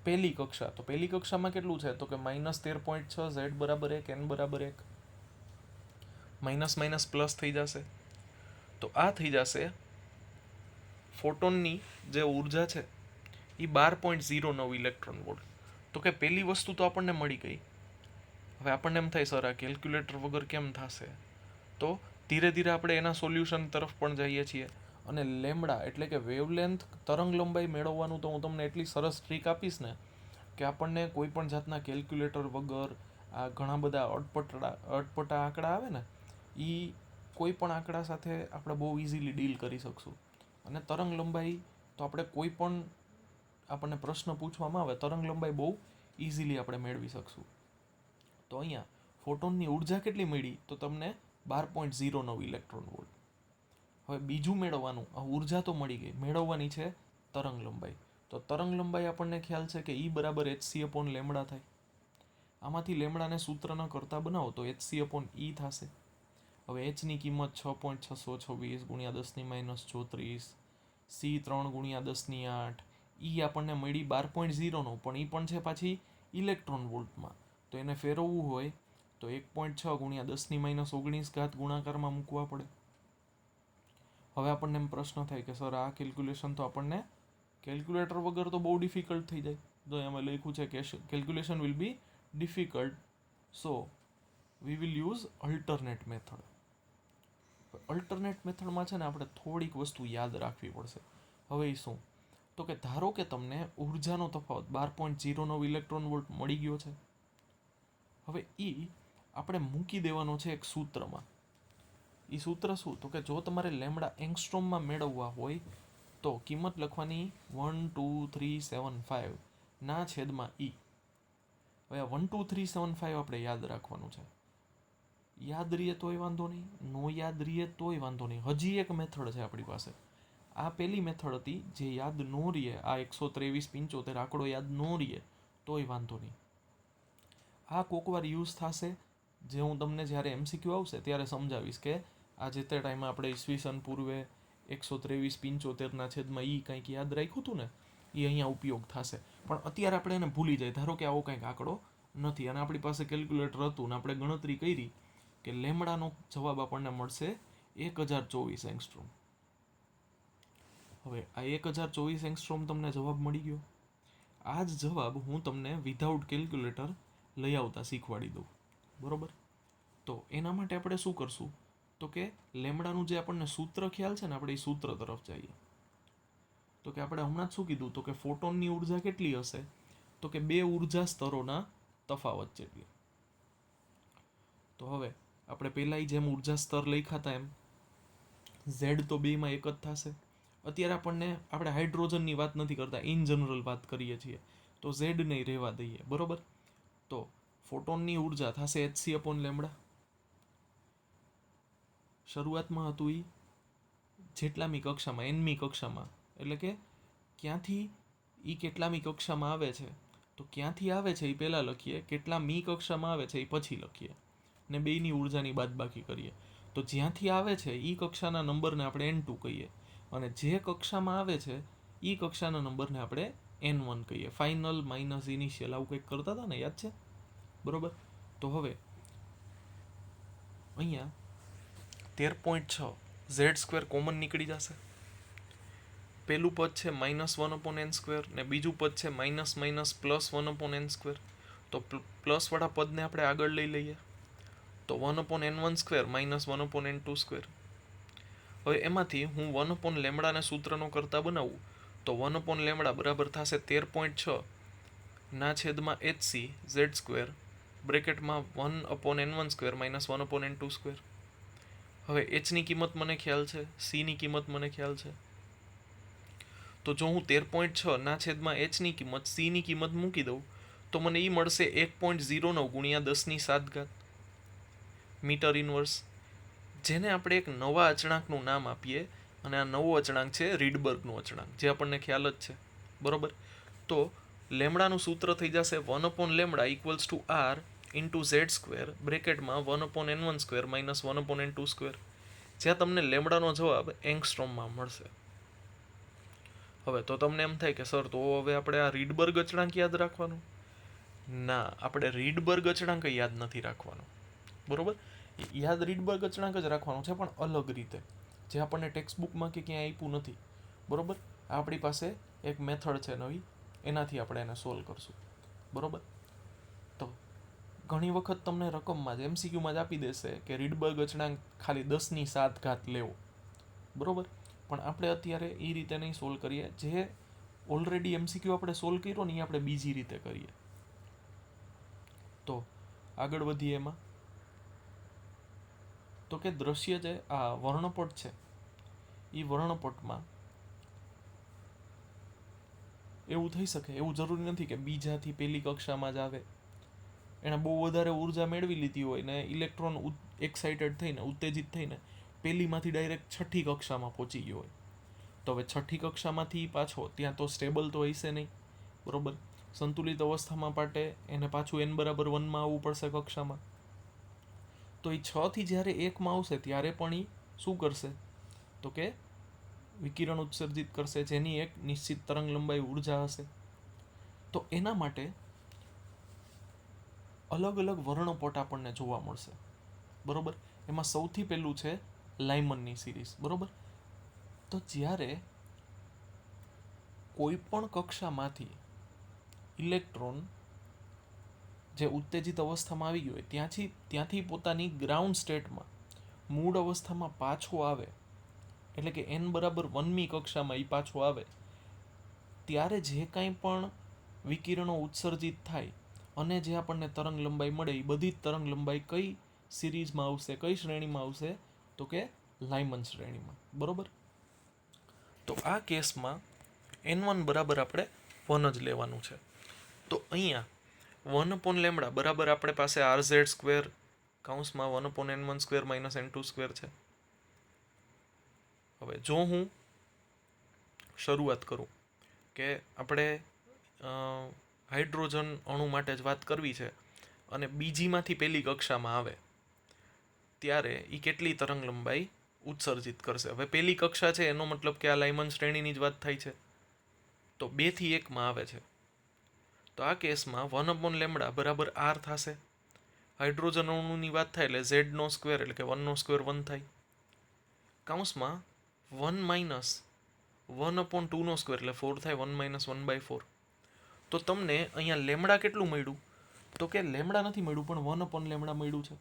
પહેલી કક્ષા. તો પહેલી કક્ષામાં કેટલું છે તો કે -13.6 z બરાબર 1, n બરાબર 1, માઇનસ માઇનસ પ્લસ થઈ જશે. તો આ થઈ જશે ફોટોનની જે ઉર્જા છે એ 12.09 ઇલેક્ટ્રોન વોલ્ટ. તો કે પહેલી વસ્તુ તો આપણને મળી ગઈ. હવે આપણને એમ થાય સર આ કેલ્ક્યુલેટર વગર કેમ થશે? તો ધીરે ધીરે આપણે એના સોલ્યુશન તરફ પણ જઈએ છીએ. અને લેમડા એટલે કે વેવલેન્થ તરંગ લંબાઈ મેળવવાનું તો હું તમને એટલી સરસ ટ્રીક આપીશ ને કે આપણને કોઈ પણ જાતના કેલ્ક્યુલેટર વગર આ ઘણા બધા અટપટા આંકડા આવે ને એ કોઈ પણ આંકડા સાથે આપણે બહુ ઇઝીલી ડીલ કરી શકશું. અને તરંગ લંબાઈ તો આપણે કોઈ પણ આપણને પ્રશ્ન પૂછવામાં આવે તરંગ લંબાઈ બહુ ઇઝીલી આપણે મેળવી શકશું. તો અહીંયા ફોટોનની ઉર્જા કેટલી મળી તો તમને 12.09 ઇલેક્ટ્રોન વોલ્ટ. હવે બીજું મેળવવાનું, આ ઉર્જા તો મળી ગઈ, મેળવવાની છે તરંગ લંબાઈ. તો તરંગ લંબાઈ આપણને ખ્યાલ છે કે E બરાબર hc/લેમડા થાય. આમાંથી લેમડાને સૂત્ર ન કરતા બનાવો તો hc/E થશે. હવે hની કિંમત 6.626 ગુણ્યા 10⁻34, c 3 ગુણ્યા 10⁸. E આપણને મળી 12.09, પણ એ પણ છે પાછી ઇલેક્ટ્રોન વોલ્ટમાં. તો એને ફેરવવું હોય તો 1.6 ગુણ્યા 10⁻19 ગુણાકારમાં મૂકવા પડે. હવે આપણને એમ પ્રશ્ન થાય કે સર આ કેલ્ક્યુલેશન તો આપણને કેલ્ક્યુલેટર વગર તો બહુ ડિફિકલ્ટ થઈ જાય. તો એમાં લખ્યું છે કે calculation will be difficult, so we will use alternate method. Alternate મેથડમાં છે ને આપણે થોડીક વસ્તુ યાદ રાખવી પડશે. હવે એ શું તો કે ધારો કે તમને ઉર્જાનો તફાવત 12.09 ઇલેક્ટ્રોન વોલ્ટ મળી ગયો છે. હવે એ આપણે મૂકી દેવાનો છે એક સૂત્રમાં. એ સૂત્ર શું? તો કે જો તમારે લેમડા એંગસ્ટ્રોમમાં મેળવવા હોય તો કિંમત લખવાની 12375 ના છેદમાં ઈ. હવે 12375 આપણે યાદ રાખવાનું છે. યાદ રહીએ તોય વાંધો નહીં, નો યાદ રહીએ તોય વાંધો નહીં. હજી એક મેથડ છે આપણી પાસે. આ પહેલી મેથડ હતી જે યાદ ન રહીએ, આ 123.75 આંકડો યાદ ન રહીએ તોય વાંધો નહીં. આ કોકવાર યુઝ થશે, જે હું તમને જ્યારે MCQ આવશે ત્યારે સમજાવીશ કે આ જે તે ટાઈમે આપણે ઈસવીસન પૂર્વે 123.75 ના છેદમાં ઈ કંઈક યાદ રાખ્યું હતું ને, એ અહીંયા ઉપયોગ થશે. પણ અત્યારે આપણે એને ભૂલી જાય. ધારો કે આવો કંઈક આંકડો નથી અને આપણી પાસે કેલ્ક્યુલેટર હતું ને આપણે ગણતરી કરી કે લેમડાનો જવાબ આપણને મળશે 1024 એંગસ્ટ્રોમ. હવે આ 1024 એંગસ્ટ્રોમ તમને જવાબ મળી ગયો. આ જ જવાબ હું તમને વિધાઉટ કેલ્ક્યુલેટર લઈ આવતા શીખવાડી દઉં. બરોબર? તો એના માટે આપણે શું કરશું? તો કે લેમડાનું જે આપણને સૂત્ર ખ્યાલ છે ને, આપણે એ સૂત્ર તરફ જઈએ. તો કે આપણે હમણાં જ શું કીધું? તો કે ફોટોનની ઉર્જા કેટલી હશે? તો કે 2 ઉર્જા સ્તરોના તફાવત જેટલી. તો હવે આપણે પહેલાં જેમ ઉર્જા સ્તર લખ્યા હતા એમ ઝેડ તો બેમાં એક જ થશે. અત્યારે આપણે હાઇડ્રોજનની વાત નથી કરતા, ઇન જનરલ વાત કરીએ છીએ. તો ઝેડ નહીં રહેવા દઈએ. બરોબર? તો ફોટોનની ઉર્જા થશે hc/લેમડા. શરૂઆતમાં હતું એ જેટલામી કક્ષામાં, nમી કક્ષામાં, એટલે કે ક્યાંથી એ કેટલામી કક્ષામાં આવે છે, તો ક્યાંથી આવે છે એ પહેલાં લખીએ, કેટલા મી કક્ષામાં આવે છે એ પછી લખીએ, ને બેયની ઉર્જાની બાદબાકી કરીએ. તો જ્યાંથી આવે છે એ કક્ષાના નંબરને આપણે n2 કહીએ, અને જે કક્ષામાં આવે છે એ કક્ષાના નંબરને આપણે n1 કહીએ. ફાઇનલ માઇનસ ઇનિશિયલ આવું કંઈક કરતા હતા ને, યાદ છે? બરોબર? તો હવે અહીંયા 13.6 z² કોમન નીકળી જશે. પહેલું પદ છે -1/n² ને બીજું પદ છે +1/n². તો પ્લસવાળા પદને આપણે આગળ લઈ લઈએ. તો 1/n1² -1/n2². હવે એમાંથી હું 1/λ સૂત્રનો કરતા બનાવું તો 1/λ બરાબર થશે 13.6 ના છેદમાં hc z² બ્રેકેટમાં 1/n1² -1/n2². હવે h ની કિંમત મને ખ્યાલ છે, c ની કિંમત મને ખ્યાલ છે. તો જો હું 13.6 ના છેદમાં h ની કિંમત, c ની કિંમત મૂકી દઉં તો મને એ મળશે 1.09 ગુણ્યા 10⁷ મીટર ઇનવર્સ. જેને આપણે એક નવા અચળાંકનું નામ આપીએ, અને આ નવો અચળાંક છે રીડબર્ગનો અચળાંક, જે આપણને ખ્યાલ જ છે. બરોબર? તો લેમડાનું સૂત્ર થઈ જશે 1/λ = r into z² બ્રેકેટમાં 1/n1² -1/n2², જ્યાં તમને લેમડાનો જવાબ એંગસ્ટ્રોમમાં મળશે. હવે તો તમને એમ થાય કે સર, તો હવે આપણે આ રીડબર્ગ અચળાંક યાદ રાખવાનું? ના, આપણે રીડબર્ગ અચળાંક યાદ નથી રાખવાનો. બરોબર? યાદ રીડબર્ગ અચળાંક જ રાખવાનો છે, પણ અલગ રીતે, જે આપણને ટેક્સ્ટબુકમાં કે ક્યાંય આપ્યું નથી. બરોબર? આપણી પાસે એક મેથડ છે નવી, એનાથી આપણે એને સોલ્વ કરશું. બરોબર? તો ઘણી વખત તમને રકમમાં જ MCQમાં જ આપી દેશે કે રીડબર્ગ અચળાંક ખાલી 10⁷ લેવો. બરોબર? પણ આપણે અત્યારે એ રીતે નહીં સોલ્વ કરીએ. જે ઓલરેડી MCQ આપણે સોલ્વ કર્યો ને એ આપણે બીજી રીતે કરીએ. તો આગળ વધીએ એમાં. તો કે દ્રશ્ય જે આ વર્ણપટ છે, એ વર્ણપટમાં એવું થઈ શકે, એવું જરૂરી નથી કે બીજાથી પહેલી કક્ષામાં જ આવે. એણે બહુ વધારે ઉર્જા મેળવી લીધી હોય ને ઇલેક્ટ્રોન એક્સાઇટેડ થઈને, ઉત્તેજિત થઈને પહેલીમાંથી ડાયરેક્ટ છઠ્ઠી કક્ષામાં પહોંચી ગયો હોય. તો હવે છઠ્ઠી કક્ષામાંથી પાછો ત્યાં તો સ્ટેબલ તો હશે નહીં. બરોબર? સંતુલિત અવસ્થામાં માટે એને પાછું n=1માં આવવું પડશે કક્ષામાં. તો એ 6થી જ્યારે 1માં આવશે ત્યારે પણ એ શું કરશે? તો કે વિકિરણ ઉત્સર્જિત કરશે, જેની એક નિશ્ચિત તરંગ લંબાઈ ઉર્જા હશે. તો એના માટે અલગ અલગ વર્ણપટ આપણને જોવા મળશે. બરોબર? એમાં સૌથી પહેલું છે લાઇમનની સિરીઝ. બરોબર? તો જ્યારે કોઈ પણ કક્ષામાંથી ઇલેક્ટ્રોન જે ઉત્તેજિત અવસ્થામાં આવી ગયો હોય ત્યાંથી પોતાની ગ્રાઉન્ડ સ્ટેટમાં, મૂળ અવસ્થામાં પાછો આવે, એટલે કે n = 1મી કક્ષામાં એ પાછો આવે, ત્યારે જે કાંઈ પણ વિકિરણો ઉત્સર્જિત થાય અને જે આપણને તરંગ લંબાઈ મળે એ બધી જ તરંગ લંબાઈ કઈ સિરીઝમાં આવશે, કઈ શ્રેણીમાં આવશે? તો કે લાઇમન શ્રેણીમાં. બરોબર. તો આ કેસમાં n1 બરાબર આપણે 1 જ લેવાનું છે. તો અહીંયા 1/λ બરાબર આપણે પાસે rz² કૌંસમાં 1/n1² - n2² છે. હવે જો હું શરૂઆત કરું કે આપણે હાઇડ્રોજન અણુ માટે જ વાત કરવી છે અને બીજીમાંથી પહેલી કક્ષામાં આવે ત્યારે એ કેટલી તરંગ લંબાઈ ઉત્સર્જિત કરશે. હવે પહેલી કક્ષા છે એનો મતલબ કે આ લાઇમન શ્રેણીની જ વાત થાય છે. તો 2 થી 1 આવે છે. તો આ કેસમાં 1/λ બરાબર r થશે. હાઇડ્રોજન અણુની વાત થાય એટલે z² એટલે કે 1² 1 થાય. કૌંસમાં 1 - 1/2² એટલે 4 થાય. 1 - 1/4. તો તમને અહીંયા લેમડા કેટલું મળ્યું? તો કે લેમડા નથી મળ્યું પણ 1/λ મળ્યું છે.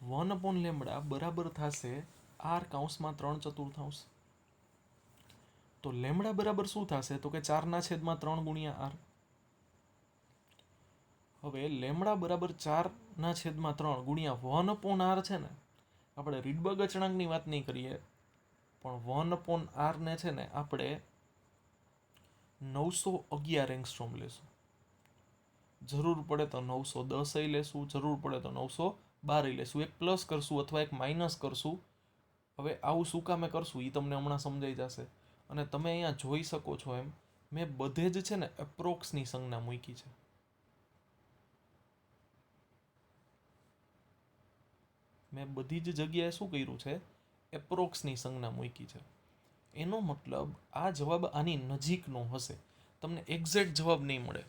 1/λ બરાબર થશે r કૌંસમાં 3/4. તો લેમડા બરાબર શું થશે? તો કે 4/3 ગુણ્યા r. હવે લેમડા બરાબર 4/3 ગુણ્યા 1/r છે ને, આપણે રીડબર્ગ અચળાંકની વાત નહીં કરીએ પણ 1/r ને છે ને આપણે 911 એંગસ્ટ્રોમ લેશું. જરૂર પડે તો 910 લેશું, જરૂર પડે તો 912 લેશું. એક પ્લસ કરશું અથવા એક માઇનસ કરશું. હવે આવું શું કામે કરશું એ તમને હમણાં સમજાઈ જશે. અને તમે અહીંયા જોઈ શકો છો એમ મેં બધે જ છે ને એપ્રોક્સની સંજ્ઞા મૂકી છે. મેં બધી જ જગ્યાએ શું કર્યું છે? એપ્રોક્સની સંજ્ઞા મૂકી છે. એનો મતલબ આ જવાબ આની નજીકનો હશે. તમને એક્ઝેક્ટ જવાબ નહીં મળે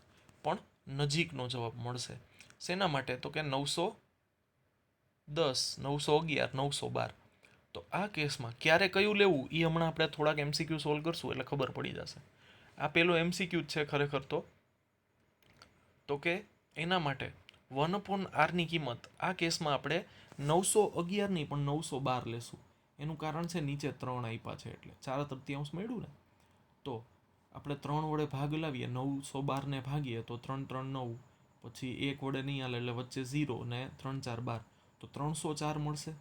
પણ નજીકનો જવાબ મળશે. શેના માટે? તો કે 910, 911, 912. તો આ કેસમાં ક્યારે કયું લેવું એ હમણાં આપણે થોડાક MCQ સોલ્વ કરશું એટલે ખબર પડી જશે. આ પેલો MCQ જ છે ખરેખર તો કે એના માટે 1/r ની કિંમત આ કેસમાં આપણે 911 નહીં પણ 912 લેશું. એનું કારણ છે નીચે 3 આપ્યા છે એટલે 4/3 મળ્યું ને. તો આપણે 3 વડે ભાગ લાવીએ, 912 ને ભાગીએ તો 3 3 9, પછી 1 વડે નહીં હાલે એટલે વચ્ચે 0 ને 3 4 12, તો 304 મળશે.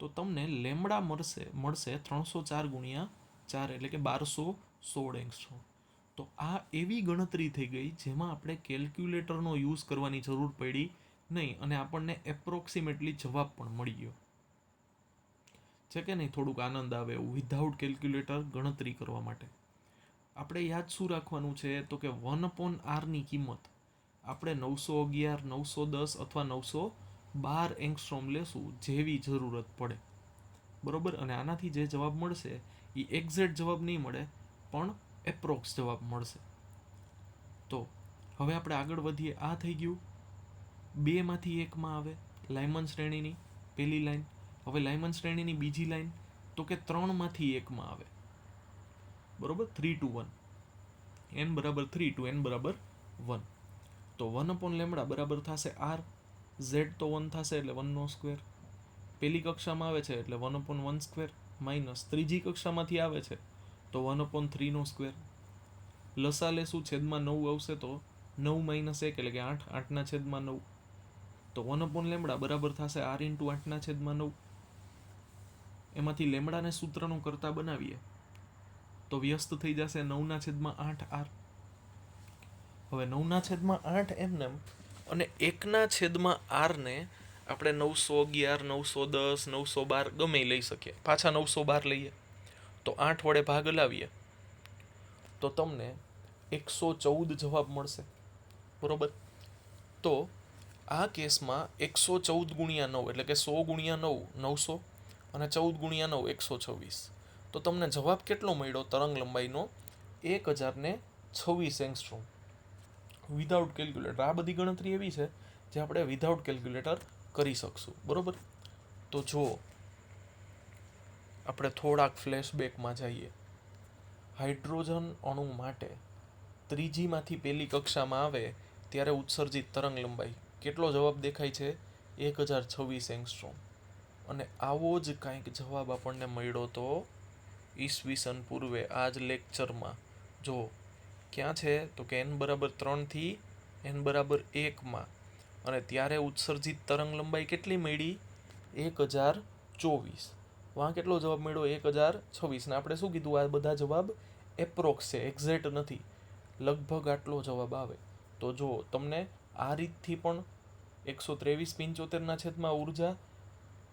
તો તમને લેમડા મળશે 304 ગુણ્યા 4 એટલે કે 1216 એંગસ્ટ્રોમ. તો આ એવી ગણતરી થઈ ગઈ જેમાં આપણે કેલ્ક્યુલેટરનો યુઝ કરવાની જરૂર પડી નહીં અને આપણને એપ્રોક્સિમેટલી જવાબ પણ મળી ગયો છે કે નહીં. થોડુંક આનંદ આવે એવું વિધાઉટ કેલ્ક્યુલેટર ગણતરી કરવા માટે. આપણે યાદ શું રાખવાનું છે? તો કે 1/r ની કિંમત આપણે 911, 910 અથવા 912 એંગસ્ટ્રોમ લેશું જેવી જરૂરત પડે. બરોબર. અને આનાથી જે જવાબ મળશે એ એક્ઝેક્ટ જવાબ નહીં મળે પણ એપ્રોક્સ જવાબ મળશે. તો હવે આપણે આગળ વધીએ. આ થઈ ગયું 2 માંથી 1 માં આવે લાઇમન શ્રેણીની પહેલી લાઈન. હવે લાઇમન શ્રેણીની બીજી લાઈન તો કે 3 માંથી 1 માં આવે. બરોબર. 3 to 1, n બરાબર 3 to n બરાબર 1. તો 1/λ બરાબર થશે r. z તો 1 થશે એટલે 1/2. પહેલી કક્ષામાં આવે છે એટલે 1/1² માઇનસ ત્રીજી કક્ષામાંથી આવે છે તો 1/3². લસા લેશું, છેદમાં 9 આવશે તો 9 - 1 એટલે કે 8, 8/9. તો 1/λ બરાબર થશે r × 8/9. એમાંથી લેમડાને સૂત્રનું કરતા બનાવીએ તો વ્યસ્ત થઈ જશે 9/8r. હવે 9/8 એમને અને 1/r ને આપણે 911, 910, 912 ગમે લઈ શકીએ. પાછા 912 લઈએ તો 8 વડે ભાગ લાવીએ તો તમને 114 જવાબ મળશે. બરોબર. તો આ કેસમાં 114 ગુણ્યા 9 એટલે કે 100 ગુણ્યા 9 900 અને 14 ગુણ્યા 9 126. તો તમને જવાબ કેટલો મળ્યો તરંગ લંબાઈનો? 1026 એંગસ્ટ્રોમ વિધાઉટ કેલ્ક્યુલેટર. આ બધી ગણતરી એવી છે જે આપણે વિધાઉટ કેલ્ક્યુલેટર કરી શકશું. બરોબર. તો જો આપણે થોડાક ફ્લેશબેકમાં જઈએ. હાઇડ્રોજન અણુ માટે ત્રીજીમાંથી પહેલી કક્ષામાં આવે ત્યારે ઉત્સર્જિત તરંગ લંબાઈ કેટલો જવાબ દેખાય છે? 1026 એંગસ્ટ્રોમ. અને આવો જ કાંઈક જવાબ આપણને મળ્યો તો ઈસવીસન પૂર્વે આ જ લેક્ચરમાં જો ક્યાં છે તો કે n બરાબર 3 થી n બરાબર 1માં, અને ત્યારે ઉત્સર્જિત તરંગ લંબાઈ કેટલી મળી? 1024. વાં કેટલો જવાબ મળ્યો? 1026. ને આપણે શું કીધું? આ બધા જવાબ એપ્રોક્સ છે, એક્ઝેક્ટ નથી. લગભગ આટલો જવાબ આવે. તો જો તમને આ રીતથી પણ 123.75 ઉર્જા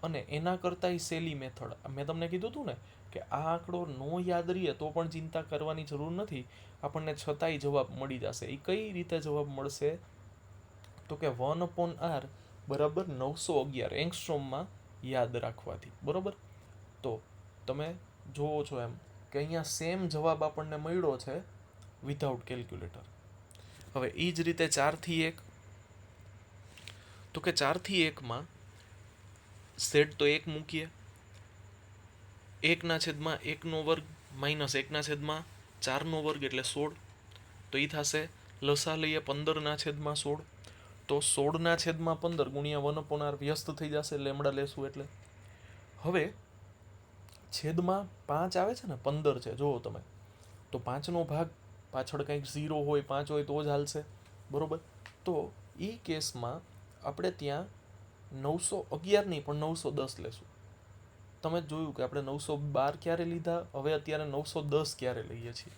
અને એના કરતાંય સહેલી મેથડ, મેં તમને કીધું હતું ને કે આ આંકડો નો યાદ રહીએ તો પણ ચિંતા કરવાની જરૂર નથી, આપણને છતાંય જવાબ મળી જશે. એ કઈ રીતે જવાબ મળશે? તો કે 1/r બરાબર 911 એંગસ્ટ્રોમમાં યાદ રાખવાથી. બરોબર? તો તમે જોવો છો એમ કે અહીંયા સેમ જવાબ આપણને મળ્યો છે વિધાઉટ કેલ્ક્યુલેટર. હવે એ જ રીતે 4 થી 1, તો કે 4 થી 1માં z તો 1 મૂકીએ, 1/1 -1/4 એટલે 16. તો એ થશે, લસા લઈએ 15/16. તો 16/15 ગુણ્યા 1/r વ્યસ્ત થઈ જશે, લેમડા લેશું એટલે. હવે છેદમાં 5 આવે છે ને, 15 છે, જુઓ તમે. તો 5નો ભાગ પાછળ કંઈક 0 હોય, 5 હોય તો જ હાલશે. બરોબર? તો એ કેસમાં આપણે ત્યાં 911 નહીં પણ 910 લેશું. તમે જોયું કે આપણે 912 ક્યારે લીધા, હવે અત્યારે 910 ક્યારે લઈએ છીએ.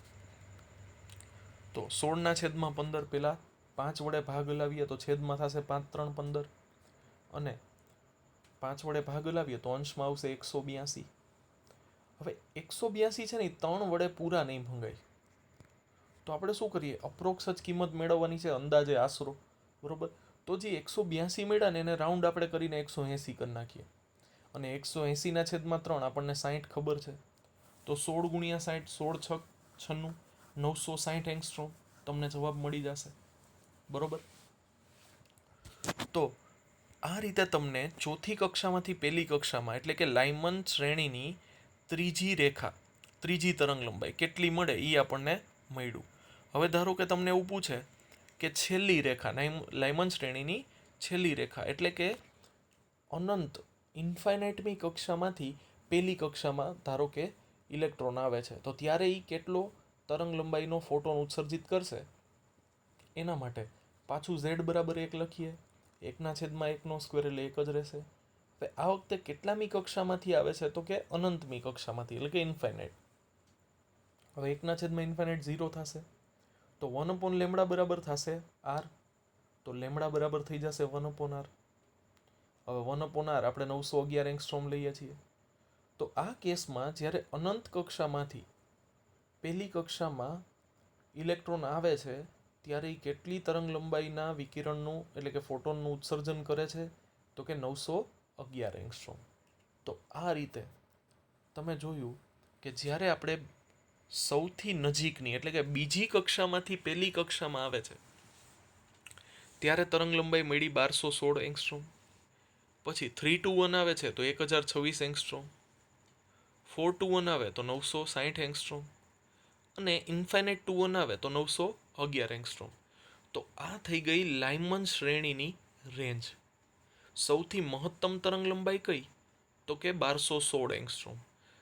તો 16/15 પહેલાં 5 વડે ભાગ હલાવીએ તો છેદમાં થશે 5 3 15, અને 5 વડે ભાગ હલાવીએ તો અંશમાં આવશે 182. હવે 182 છે ને, 3 વડે પૂરા નહીં ભંગાય. તો આપણે શું કરીએ? અપ્રોક્સ જ કિંમત મેળવવાની છે, અંદાજે આશરો. બરોબર? તો જે 182 મળ્યા ને એને રાઉન્ડ આપણે કરીને 180 કરી નાખીએ. અને 180/3 આપણને 60 ખબર છે. તો 16 ગુણ્યા 60, 16 6 96, 960 એંગસ્ટ્રોમ તમને જવાબ મળી જશે. બરોબર? તો આ રીતે તમને ચોથી કક્ષામાંથી પહેલી કક્ષામાં, એટલે કે લાઇમન શ્રેણીની ત્રીજી રેખા, ત્રીજી તરંગ લંબાઈ કેટલી મળે એ આપણને મળ્યું. હવે ધારો કે તમને એવું પૂછે કે છેલ્લી રેખા, લાઇમન શ્રેણીની છેલ્લી રેખા એટલે કે અનંત ઇન્ફાઇનાઇટમી કક્ષામાંથી પહેલી કક્ષામાં ધારો કે ઇલેક્ટ્રોન આવે છે, તો ત્યારે એ કેટલો તરંગ લંબાઈનો ફોટોન ઉત્સર્જિત કરશે. એના માટે પાછું z બરાબર 1 લખીએ, 1/1/2 એટલે 1 જ રહેશે. હવે આ વખતે કેટલામી કક્ષામાંથી આવે છે? તો કે અનંતમી કક્ષામાંથી, એટલે કે ઇન્ફાઇનાઇટ. હવે 1/∞ 0 થશે, તો 1/λ બરાબર થશે r. તો લેમડા બરાબર થઈ જશે 1/r. હવે 1/r આપણે 911 એંગસ્ટ્રોમ લઈએ છીએ. તો આ કેસમાં જ્યારે અનંત કક્ષામાંથી પહેલી કક્ષામાં ઇલેક્ટ્રોન આવે છે, ત્યારે એ કેટલી તરંગ લંબાઈના વિકિરણનું, એટલે કે ફોટોનનું ઉત્સર્જન કરે છે? તો કે 911 એંગસ્ટ્રોમ. તો આ રીતે તમે જોયું કે જ્યારે આપણે સૌથી નજીકની, એટલે કે બીજી કક્ષામાંથી પહેલી કક્ષામાં આવે છે, ત્યારે તરંગ લંબાઈ મળી 1216 એંગસ્ટ્રોમ. પછી 3 to 1 આવે છે તો 1026 એંગસ્ટ્રોમ, 4 to 1 આવે તો 960 એંગસ્ટ્રોમ, અને ઇન્ફાઇનાઇટ ટુ 1 આવે તો 911 એંગસ્ટ્રોમ. તો આ થઈ ગઈ લાઇમન શ્રેણીની રેન્જ. સૌથી મહત્તમ તરંગ લંબાઈ કઈ? તો કે 1216 એંગસ્ટ્રોમ.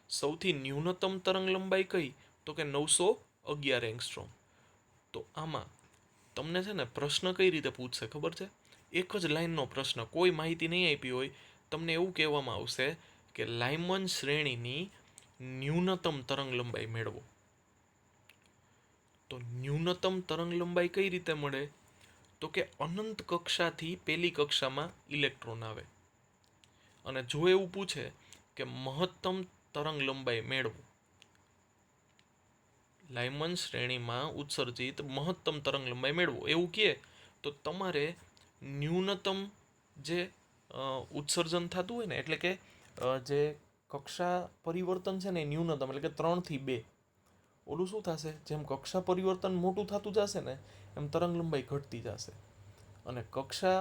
સૌથી ન્યૂનતમ તરંગ લંબાઈ કઈ? તો કે 911 એંગસ્ટ્રોમ. તો આમાં તમને છે ને પ્રશ્ન કઈ રીતે પૂછશે ખબર છે? એક જ લાઈનનો પ્રશ્ન, કોઈ માહિતી નહીં આપી હોય, તમને એવું કહેવામાં આવશે કે લાઇમન શ્રેણીની ન્યૂનતમ તરંગ લંબાઈ મેળવો. તો ન્યૂનતમ તરંગ લંબાઈ કઈ રીતે મળે? તો કે અનંત કક્ષાથી પહેલી કક્ષામાં ઇલેક્ટ્રોન આવે, અને જો એવું પૂછે કે મહત્તમ તરંગ લંબાઈ મેળવો, લાઇમન શ્રેણીમાં ઉત્સર્જિત મહત્તમ તરંગ લંબાઈ મેળવો એવું કહે, તો તમારે ન્યૂનતમ જે ઉત્સર્જન થતું હોય ને, એટલે કે જે કક્ષા પરિવર્તન છે ને એ ન્યૂનતમ, એટલે કે 3 થી 2. ઓલું શું થશે? જેમ કક્ષા પરિવર્તન મોટું થતું જશે ને એમ તરંગ લંબાઈ ઘટતી જશે, અને કક્ષા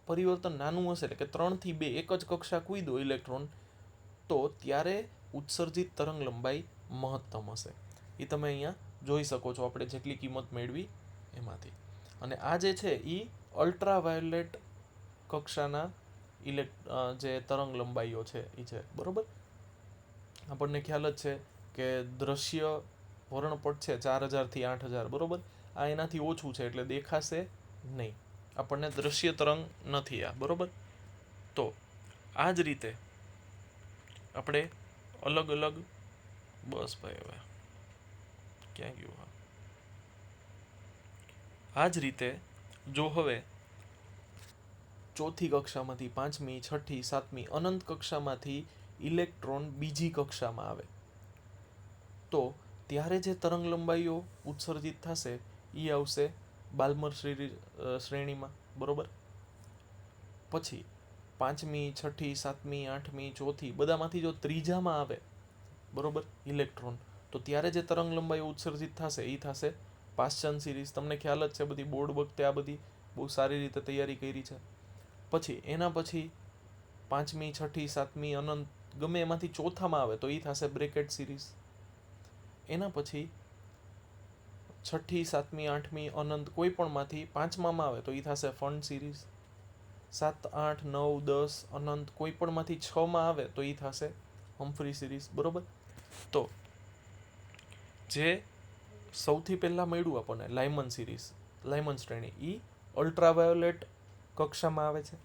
પરિવર્તન નાનું હશે, એટલે કે 3 થી 2 એક જ કક્ષા કૂદ્યો ઇલેક્ટ્રોન, તો ત્યારે ઉત્સર્જિત તરંગ લંબાઈ મહત્તમ હશે. એ તમે અહીંયા જોઈ શકો છો, આપણે જેટલી કિંમત મેળવી એમાંથી. અને આ જે છે એ અલ્ટ્રાવાયોલેટ કક્ષાના જે તરંગ લંબાઈઓ છે એ છે. બરોબર? આપણને ખ્યાલ જ છે કે દ્રશ્ય વર્ણપટ છે 4000 થી 8000, બરોબર. આ એનાથી ઓછું છે એટલે દેખાશે નહીં, આપણને દ્રશ્ય તરંગ નથી આ, બરોબર. તો આ જ રીતે આપણે અલગ અલગ, બસ ભાઈ હવે ક્યાં ગયું, આ જ રીતે જો હવે ચોથી કક્ષામાંથી પાંચમી, છઠ્ઠી, સાતમી અનંત કક્ષામાંથી ઇલેક્ટ્રોન બીજી કક્ષામાં આવે તો ત્યારે જે તરંગ લંબાઈઓ ઉત્સર્જિત થશે એ આવશે બાલ્મર શ્રેણીમાં, બરોબર. પછી પાંચમી, છઠ્ઠી, સાતમી, આઠમી, ચોથી બધામાંથી જો ત્રીજામાં આવે, બરોબર, ઇલેક્ટ્રોન, તો ત્યારે જે તરંગ લંબાઈઓ ઉત્સર્જિત થશે એ થશે પાશ્ચન સિરીઝ. તમને ખ્યાલ જ છે, બધી બોર્ડ વખતે આ બધી બહુ સારી રીતે તૈયારી કરી છે. પછી એના પછી પાંચમી, છઠ્ઠી, સાતમી અનંત ગમે એમાંથી ચોથામાં આવે તો એ થશે બ્રેકેટ સિરીઝ. એના પછી છઠ્ઠી, સાતમી, આઠમી અનંત કોઈ પણમાંથી પાંચમામાં આવે તો એ થશે ફંડ સિરીઝ. 7, 8, 9, 10 અનંત કોઈ પણમાંથી 6માં આવે તો એ થશે હમ્ફ્રી સિરીઝ, બરોબર. તો જે સૌથી પહેલા મળ્યું આપણને લાયમન સિરીઝ, લાયમન શ્રેણી, એ અલ્ટ્રાવાયોલેટ કક્ષામાં આવે છે.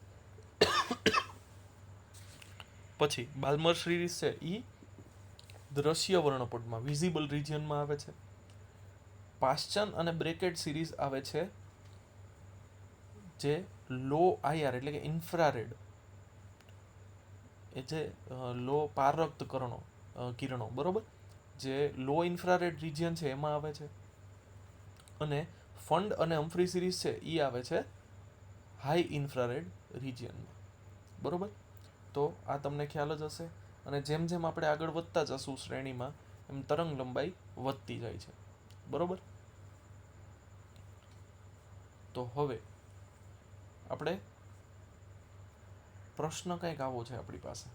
પછી બાલ્મર સિરીઝ છે એ દ્રશ્ય વર્ણપટમાં વિઝિબલ રિજિયનમાં આવે છે. પાશ્ચન અને બ્રેકેટ સિરીઝ આવે છે જે લો આઈઆર એટલે કે ઇન્ફ્રારેડ, એ જે લો પારક્ત કિરણો, બરોબર, જે લો ઇન્ફ્રારેડ રિજિયન છે એમાં આવે છે. અને ફંડ અને હમ્ફ્રી સિરીઝ છે એ આવે છે હાઈ ઇન્ફ્રારેડ રિજિયનમાં, બરોબર. તો આ તમને ખ્યાલ જ હશે. અને જેમ જેમ આપણે આગળ વધતા જશું શ્રેણીમાં એમ તરંગ લંબાઈ વધતી જાય છે, બરોબર. તો હવે આપણે પ્રશ્ન કંઈક આવો છે આપણી પાસે,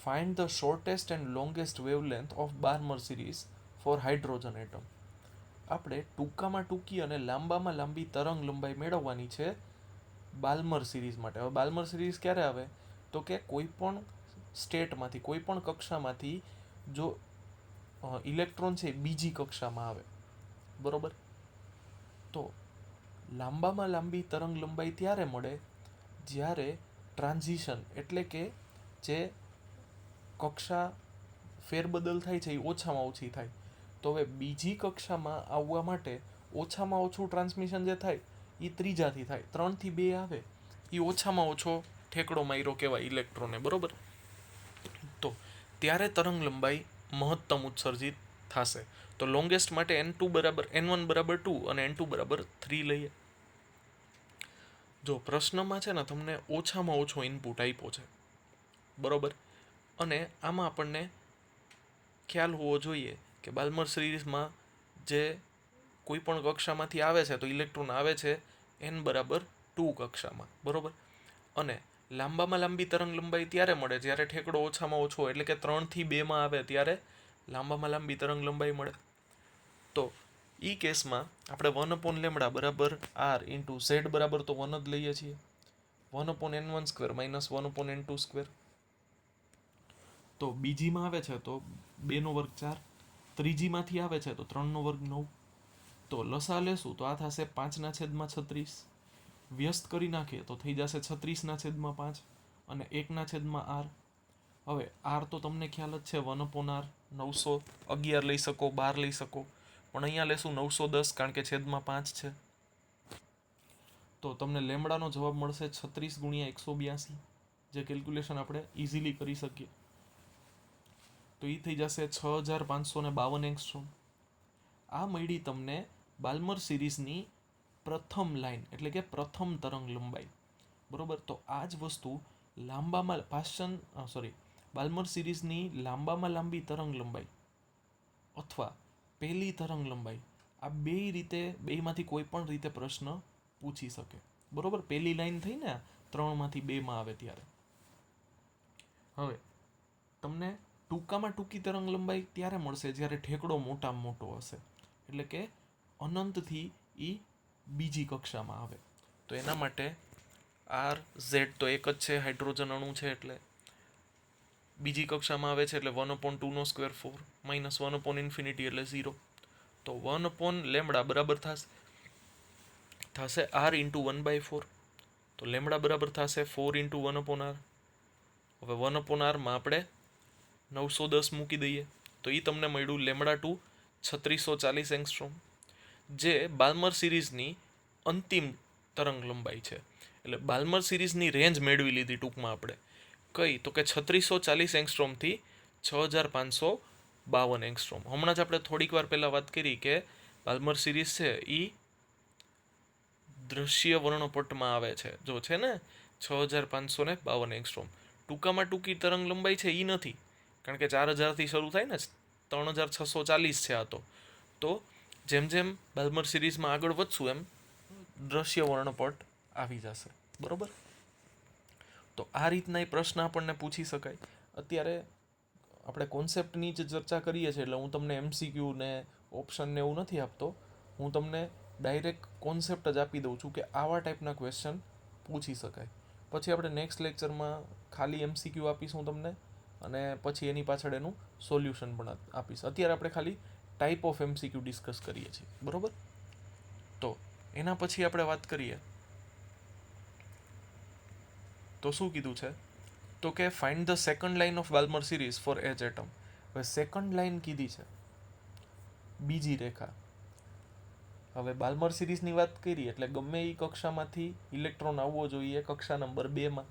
find the shortest and longest wavelength of Balmer series for hydrogen atom. આપણે ટૂંકામાં ટૂંકી અને લાંબામાં લાંબી તરંગ લંબાઈ મેળવવાની છે બાલ્મર સિરીઝ માટે. હવે બાલ્મર સિરીઝ ક્યારે આવે તો કે કોઈ પણ સ્ટેટમાંથી, કોઈ પણ કક્ષામાંથી જો ઇલેક્ટ્રોન છે બીજી કક્ષામાં આવે, બરોબર. તો લાંબામાં લાંબી તરંગ લંબાઈ ત્યારે મળે જ્યારે ટ્રાન્ઝિશન એટલે કે જે કક્ષા ફેરબદલ થાય છે એ ઓછામાં ઓછી થાય. તો હવે બીજી કક્ષામાં આવવા માટે ઓછામાં ઓછું ટ્રાન્સમિશન જે થાય એ ત્રીજાથી થાય. 3 થી 2 આવે એ ઓછામાં ઓછો ઠેકડો માર્યો કહેવાય ઇલેક્ટ્રોને, બરોબર. તો ત્યારે તરંગ લંબાઈ મહત્તમ ઉત્સર્જિત થશે. તો લોંગેસ્ટ માટે n1 બરાબર 2 અને n2 બરાબર 3 લઈએ. જો પ્રશ્નમાં છે ને તમને ઓછામાં ઓછો ઇનપુટ આપ્યો છે, બરોબર. અને આમાં આપણને ખ્યાલ હોવો જોઈએ કે બાલ્મર સિરીઝમાં જે કોઈ પણ કક્ષામાંથી આવે છે તો ઇલેક્ટ્રોન આવે છે n બરાબર 2 કક્ષામાં, બરોબર. અને લાંબામાં લાંબી તરંગ લંબાઈ ત્યારે મળે જ્યારે ઠેકડો ઓછામાં ઓછો એટલે કે 3 થી 2માં આવે ત્યારે લાંબામાં લાંબી તરંગ લંબાઈ મળે. તો એ કેસમાં આપણે 1/λ બરાબર r ઇન્ટુ ઝેડ બરાબર તો 1 જ લઈએ છીએ, 1/n1² માઇનસ 1/n2². તો બીજીમાં આવે છે તો 2 નો વર્ગ 4, ત્રીજીમાંથી આવે છે તો 3 નો વર્ગ 9. તો લસા લેશું તો આ થશે 5/36. વ્યસ્ત કરી નાખીએ તો થઈ જશે 36/5 અને 1/r. હવે r તો તમને ખ્યાલ જ છે 1/r, 911 લઈ શકો, 12 લઈ શકો, પણ અહીંયા લેશું 910 કારણ કે છેદમાં 5 છે. તો તમને લેમડાનો જવાબ મળશે 36 × 182, જે કેલ્ક્યુલેશન આપણે ઇઝીલી કરી શકીએ. તો એ થઈ જશે 6552 એંગસ્ટ્રોમ. આ મળી તમને બાલ્મર સિરીઝની પ્રથમ લાઈન એટલે કે પ્રથમ તરંગ લંબાઈ, બરોબર. તો આ જ વસ્તુ બાલ્મર સિરીઝની લાંબામાં લાંબી તરંગ લંબાઈ અથવા પહેલી તરંગ લંબાઈ, આ બેમાંથી કોઈ પણ રીતે પ્રશ્ન પૂછી શકે, બરોબર. પહેલી લાઈન થઈ ને 3માંથી 2માં આવે ત્યારે. હવે તમને ટૂંકામાં ટૂંકી તરંગ લંબાઈ ત્યારે મળશે જ્યારે ઠેકડો મોટામાં મોટો હશે, એટલે કે અનંતથી એ બીજી કક્ષામાં આવે. તો એના માટે r z તો એક જ છે, હાઇડ્રોજન અણુ છે એટલે બીજી કક્ષામાં આવે છે એટલે 1/2 નો સ્ક્વેર 4 માઇનસ 1/∞ એટલે 0. તો 1/λ બરાબર થશે r ઇન્ટુ 1/4. તો લેમડા બરાબર થશે 4 ઇન્ટુ 1/r. હવે 1/r માં આપણે 910 મૂકી દઈએ તો એ તમને મળ્યું λ2 3640 એંગસ્ટ્રોમ, જે બાલ્મર સિરીઝની અંતિમ તરંગ લંબાઈ છે. એટલે બાલ્મર સિરીઝની રેન્જ મેળવી લીધી ટૂંકમાં આપણે. કઈ? તો કે 3640 એંગસ્ટ્રોમથી 6552 એંગસ્ટ્રોમ. હમણાં જ આપણે થોડીક વાર પહેલાં વાત કરી કે બાલ્મર સિરીઝ છે એ દ્રશ્ય વર્ણપટમાં આવે છે, જો છે ને 6552 એંગસ્ટ્રોમ. ટૂંકામાં ટૂંકી તરંગ લંબાઈ છે એ નથી, કારણ કે 4000થી શરૂ થાય ને, 3640 છે આ તો જેમ જેમ બાલ્મર સિરીઝમાં આગળ વધશું એમ દ્રશ્ય વર્ણપટ આવી જશે. બરોબર? તો આ રીતના એ પ્રશ્ન આપણને પૂછી શકાય. અત્યારે આપણે કોન્સેપ્ટની જ ચર્ચા કરીએ છીએ એટલે હું તમને MCQ ને ઓપ્શન ને એવું નથી આપતો. હું તમને ડાયરેક્ટ કોન્સેપ્ટ જ આપી દઉં છું કે આવા ટાઈપના ક્વેશ્ચન પૂછી શકાય. પછી આપણે નેક્સ્ટ લેક્ચરમાં ખાલી MCQ આપીશું તમને, અને પછી એની પાછળ એનું સોલ્યુશન પણ આપીશ. અત્યારે આપણે ખાલી ટાઈપ ઓફ MCQ ડિસ્કસ કરીએ છીએ. બરોબર? તો એના પછી આપણે વાત કરીએ તો શું કીધું છે? તો કે find the second line of Balmer series for H atom. હવે સેકન્ડ લાઇન કીધી છે, બીજી રેખા. હવે બાલ્મર સિરીઝની વાત કરી એટલે ગમે એ કક્ષામાંથી ઇલેક્ટ્રોન આવવો જોઈએ કક્ષા નંબર 2માં.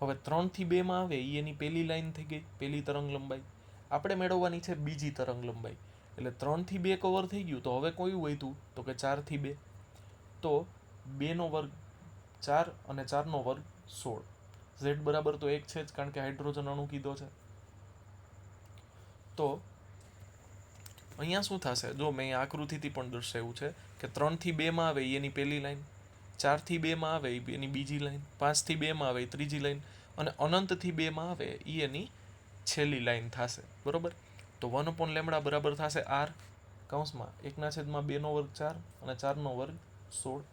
હવે 3 થી 2માં આવે એ એની પહેલી લાઈન થઈ ગઈ, પહેલી તરંગ લંબાઈ. આપણે મેળવવાની છે બીજી તરંગ લંબાઈ. એટલે 3 થી 2 કવર થઈ ગયું, તો હવે કયું વધ્યું? તો કે 4 થી 2. તો 2 નો વર્ગ 4 અને 4 નો વર્ગ 16. z બરાબર તો 1 છે જ, કારણ કે હાઇડ્રોજન અણુ કીધો છે. તો અહીંયા શું થશે? જો મેં આકૃતિથી પણ દર્શાવ્યું છે કે 3 થી 2માં આવે એની પહેલી લાઈન, 4 થી 2માં આવે એની બીજી લાઈન, 5 થી 2માં આવે ત્રીજી લાઈન, અને અનંતથી 2માં આવે એની છેલ્લી લાઈન થશે. બરોબર? તો 1/λ બરાબર થશે r કૌંસમાં 1/2 નો વર્ગ 4 અને 4 નો વર્ગ 16.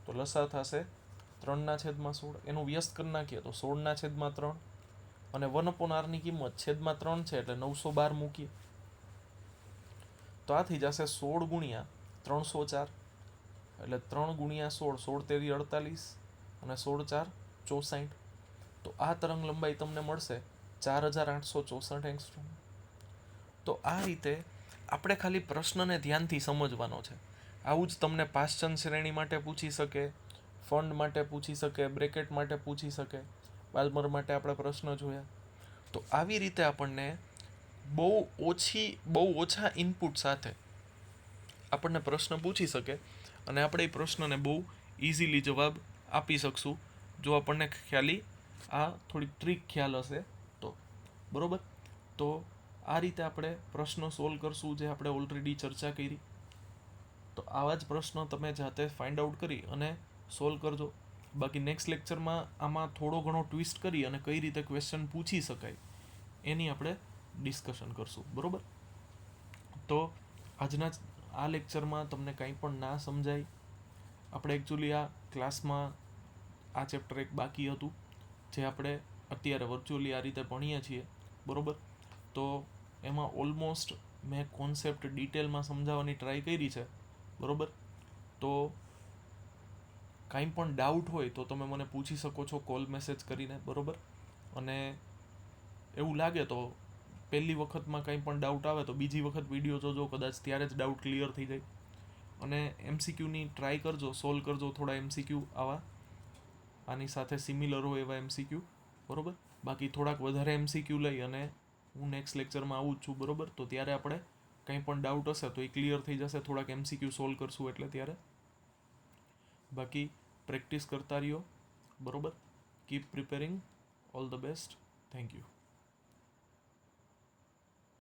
તો લસા થશે 3/16. એનું વ્યસ્ત કરી નાખીએ તો 16/3, અને 1/r ની કિંમત છેદમાં 3 છે એટલે 912 મૂકીએ તો આ થઈ જશે 16 ગુણ્યા 304. એટલે 3 ગુણ્યા 16, 16 તેરી 48 અને 16 4 64. તો આ તરંગ લંબાઈ તમને મળશે 4864 એંગસ્ટ્રોમ. તો આ રીતે આપણે ખાલી પ્રશ્નને ધ્યાનથી સમજવાનો છે. આવું જ તમને પાશ્ચન શ્રેણી માટે પૂછી શકે, ફંડ માટે પૂછી શકે, બ્રેકેટ માટે પૂછી શકે, બાલ્મર માટે આપણે પ્રશ્ન જોયા. તો આવી રીતે આપણને બહુ ઓછા ઇનપુટ સાથે આપણને પ્રશ્ન પૂછી શકે, અને આપણે એ પ્રશ્નને બહુ ઇઝીલી જવાબ આપી શકશું જો આપણને આ થોડીક ટ્રીક ખ્યાલ હશે તો. બરોબર? તો આ રીતે આપણે પ્રશ્નો સોલ્વ કરશું, જે આપણે ઓલરેડી ચર્ચા કરી. તો આવા જ પ્રશ્નો તમે જાતે ફાઇન્ડ આઉટ કરી અને સોલ્વ કરજો. બાકી નેક્સ્ટ લેક્ચરમાં આમાં થોડો ઘણો ટ્વિસ્ટ કરી અને કઈ રીતે ક્વેશ્ચન પૂછી શકાય એની આપણે ડિસ્કશન કરશું. બરોબર? તો આજના આ લેક્ચરમાં તમને કંઈ પણ ના સમજાય, આપણે એકચ્યુઅલી આ ક્લાસમાં આ ચેપ્ટર એક બાકી હતું જે આપણે અત્યારે વર્ચ્યુઅલી આ રીતે ભણીએ છીએ. બરોબર? તો એમાં ઓલમોસ્ટ મેં કોન્સેપ્ટ ડિટેલમાં સમજાવવાની ટ્રાય કરી છે. બરોબર? તો કાંઈ પણ ડાઉટ હોય તો તમે મને પૂછી શકો છો કોલ મેસેજ કરીને. બરોબર? અને એવું લાગે તો પહેલી વખતમાં કંઈ પણ ડાઉટ આવે તો બીજી વખત વિડીયો જોજો, કદાચ ત્યારે જ ડાઉટ ક્લિયર થઈ જાય. અને MCQની ટ્રાય કરજો, સોલ્વ કરજો થોડા MCQ આવા આની સાથે સિમિલર હોય એવા MCQ. બરોબર? બાકી થોડાક વધારે MCQ લઈ અને હું નેક્સ્ટ લેક્ચરમાં આવું જ છું. બરોબર? તો ત્યારે આપણે કંઈ પણ ડાઉટ હશે તો એ ક્લિયર થઈ જશે, થોડાક MCQ સોલ્વ કરશું એટલે ત્યારે. બાકી પ્રેક્ટિસ કરતા રહ્યો. બરોબર? Keep preparing. All the best. Thank you.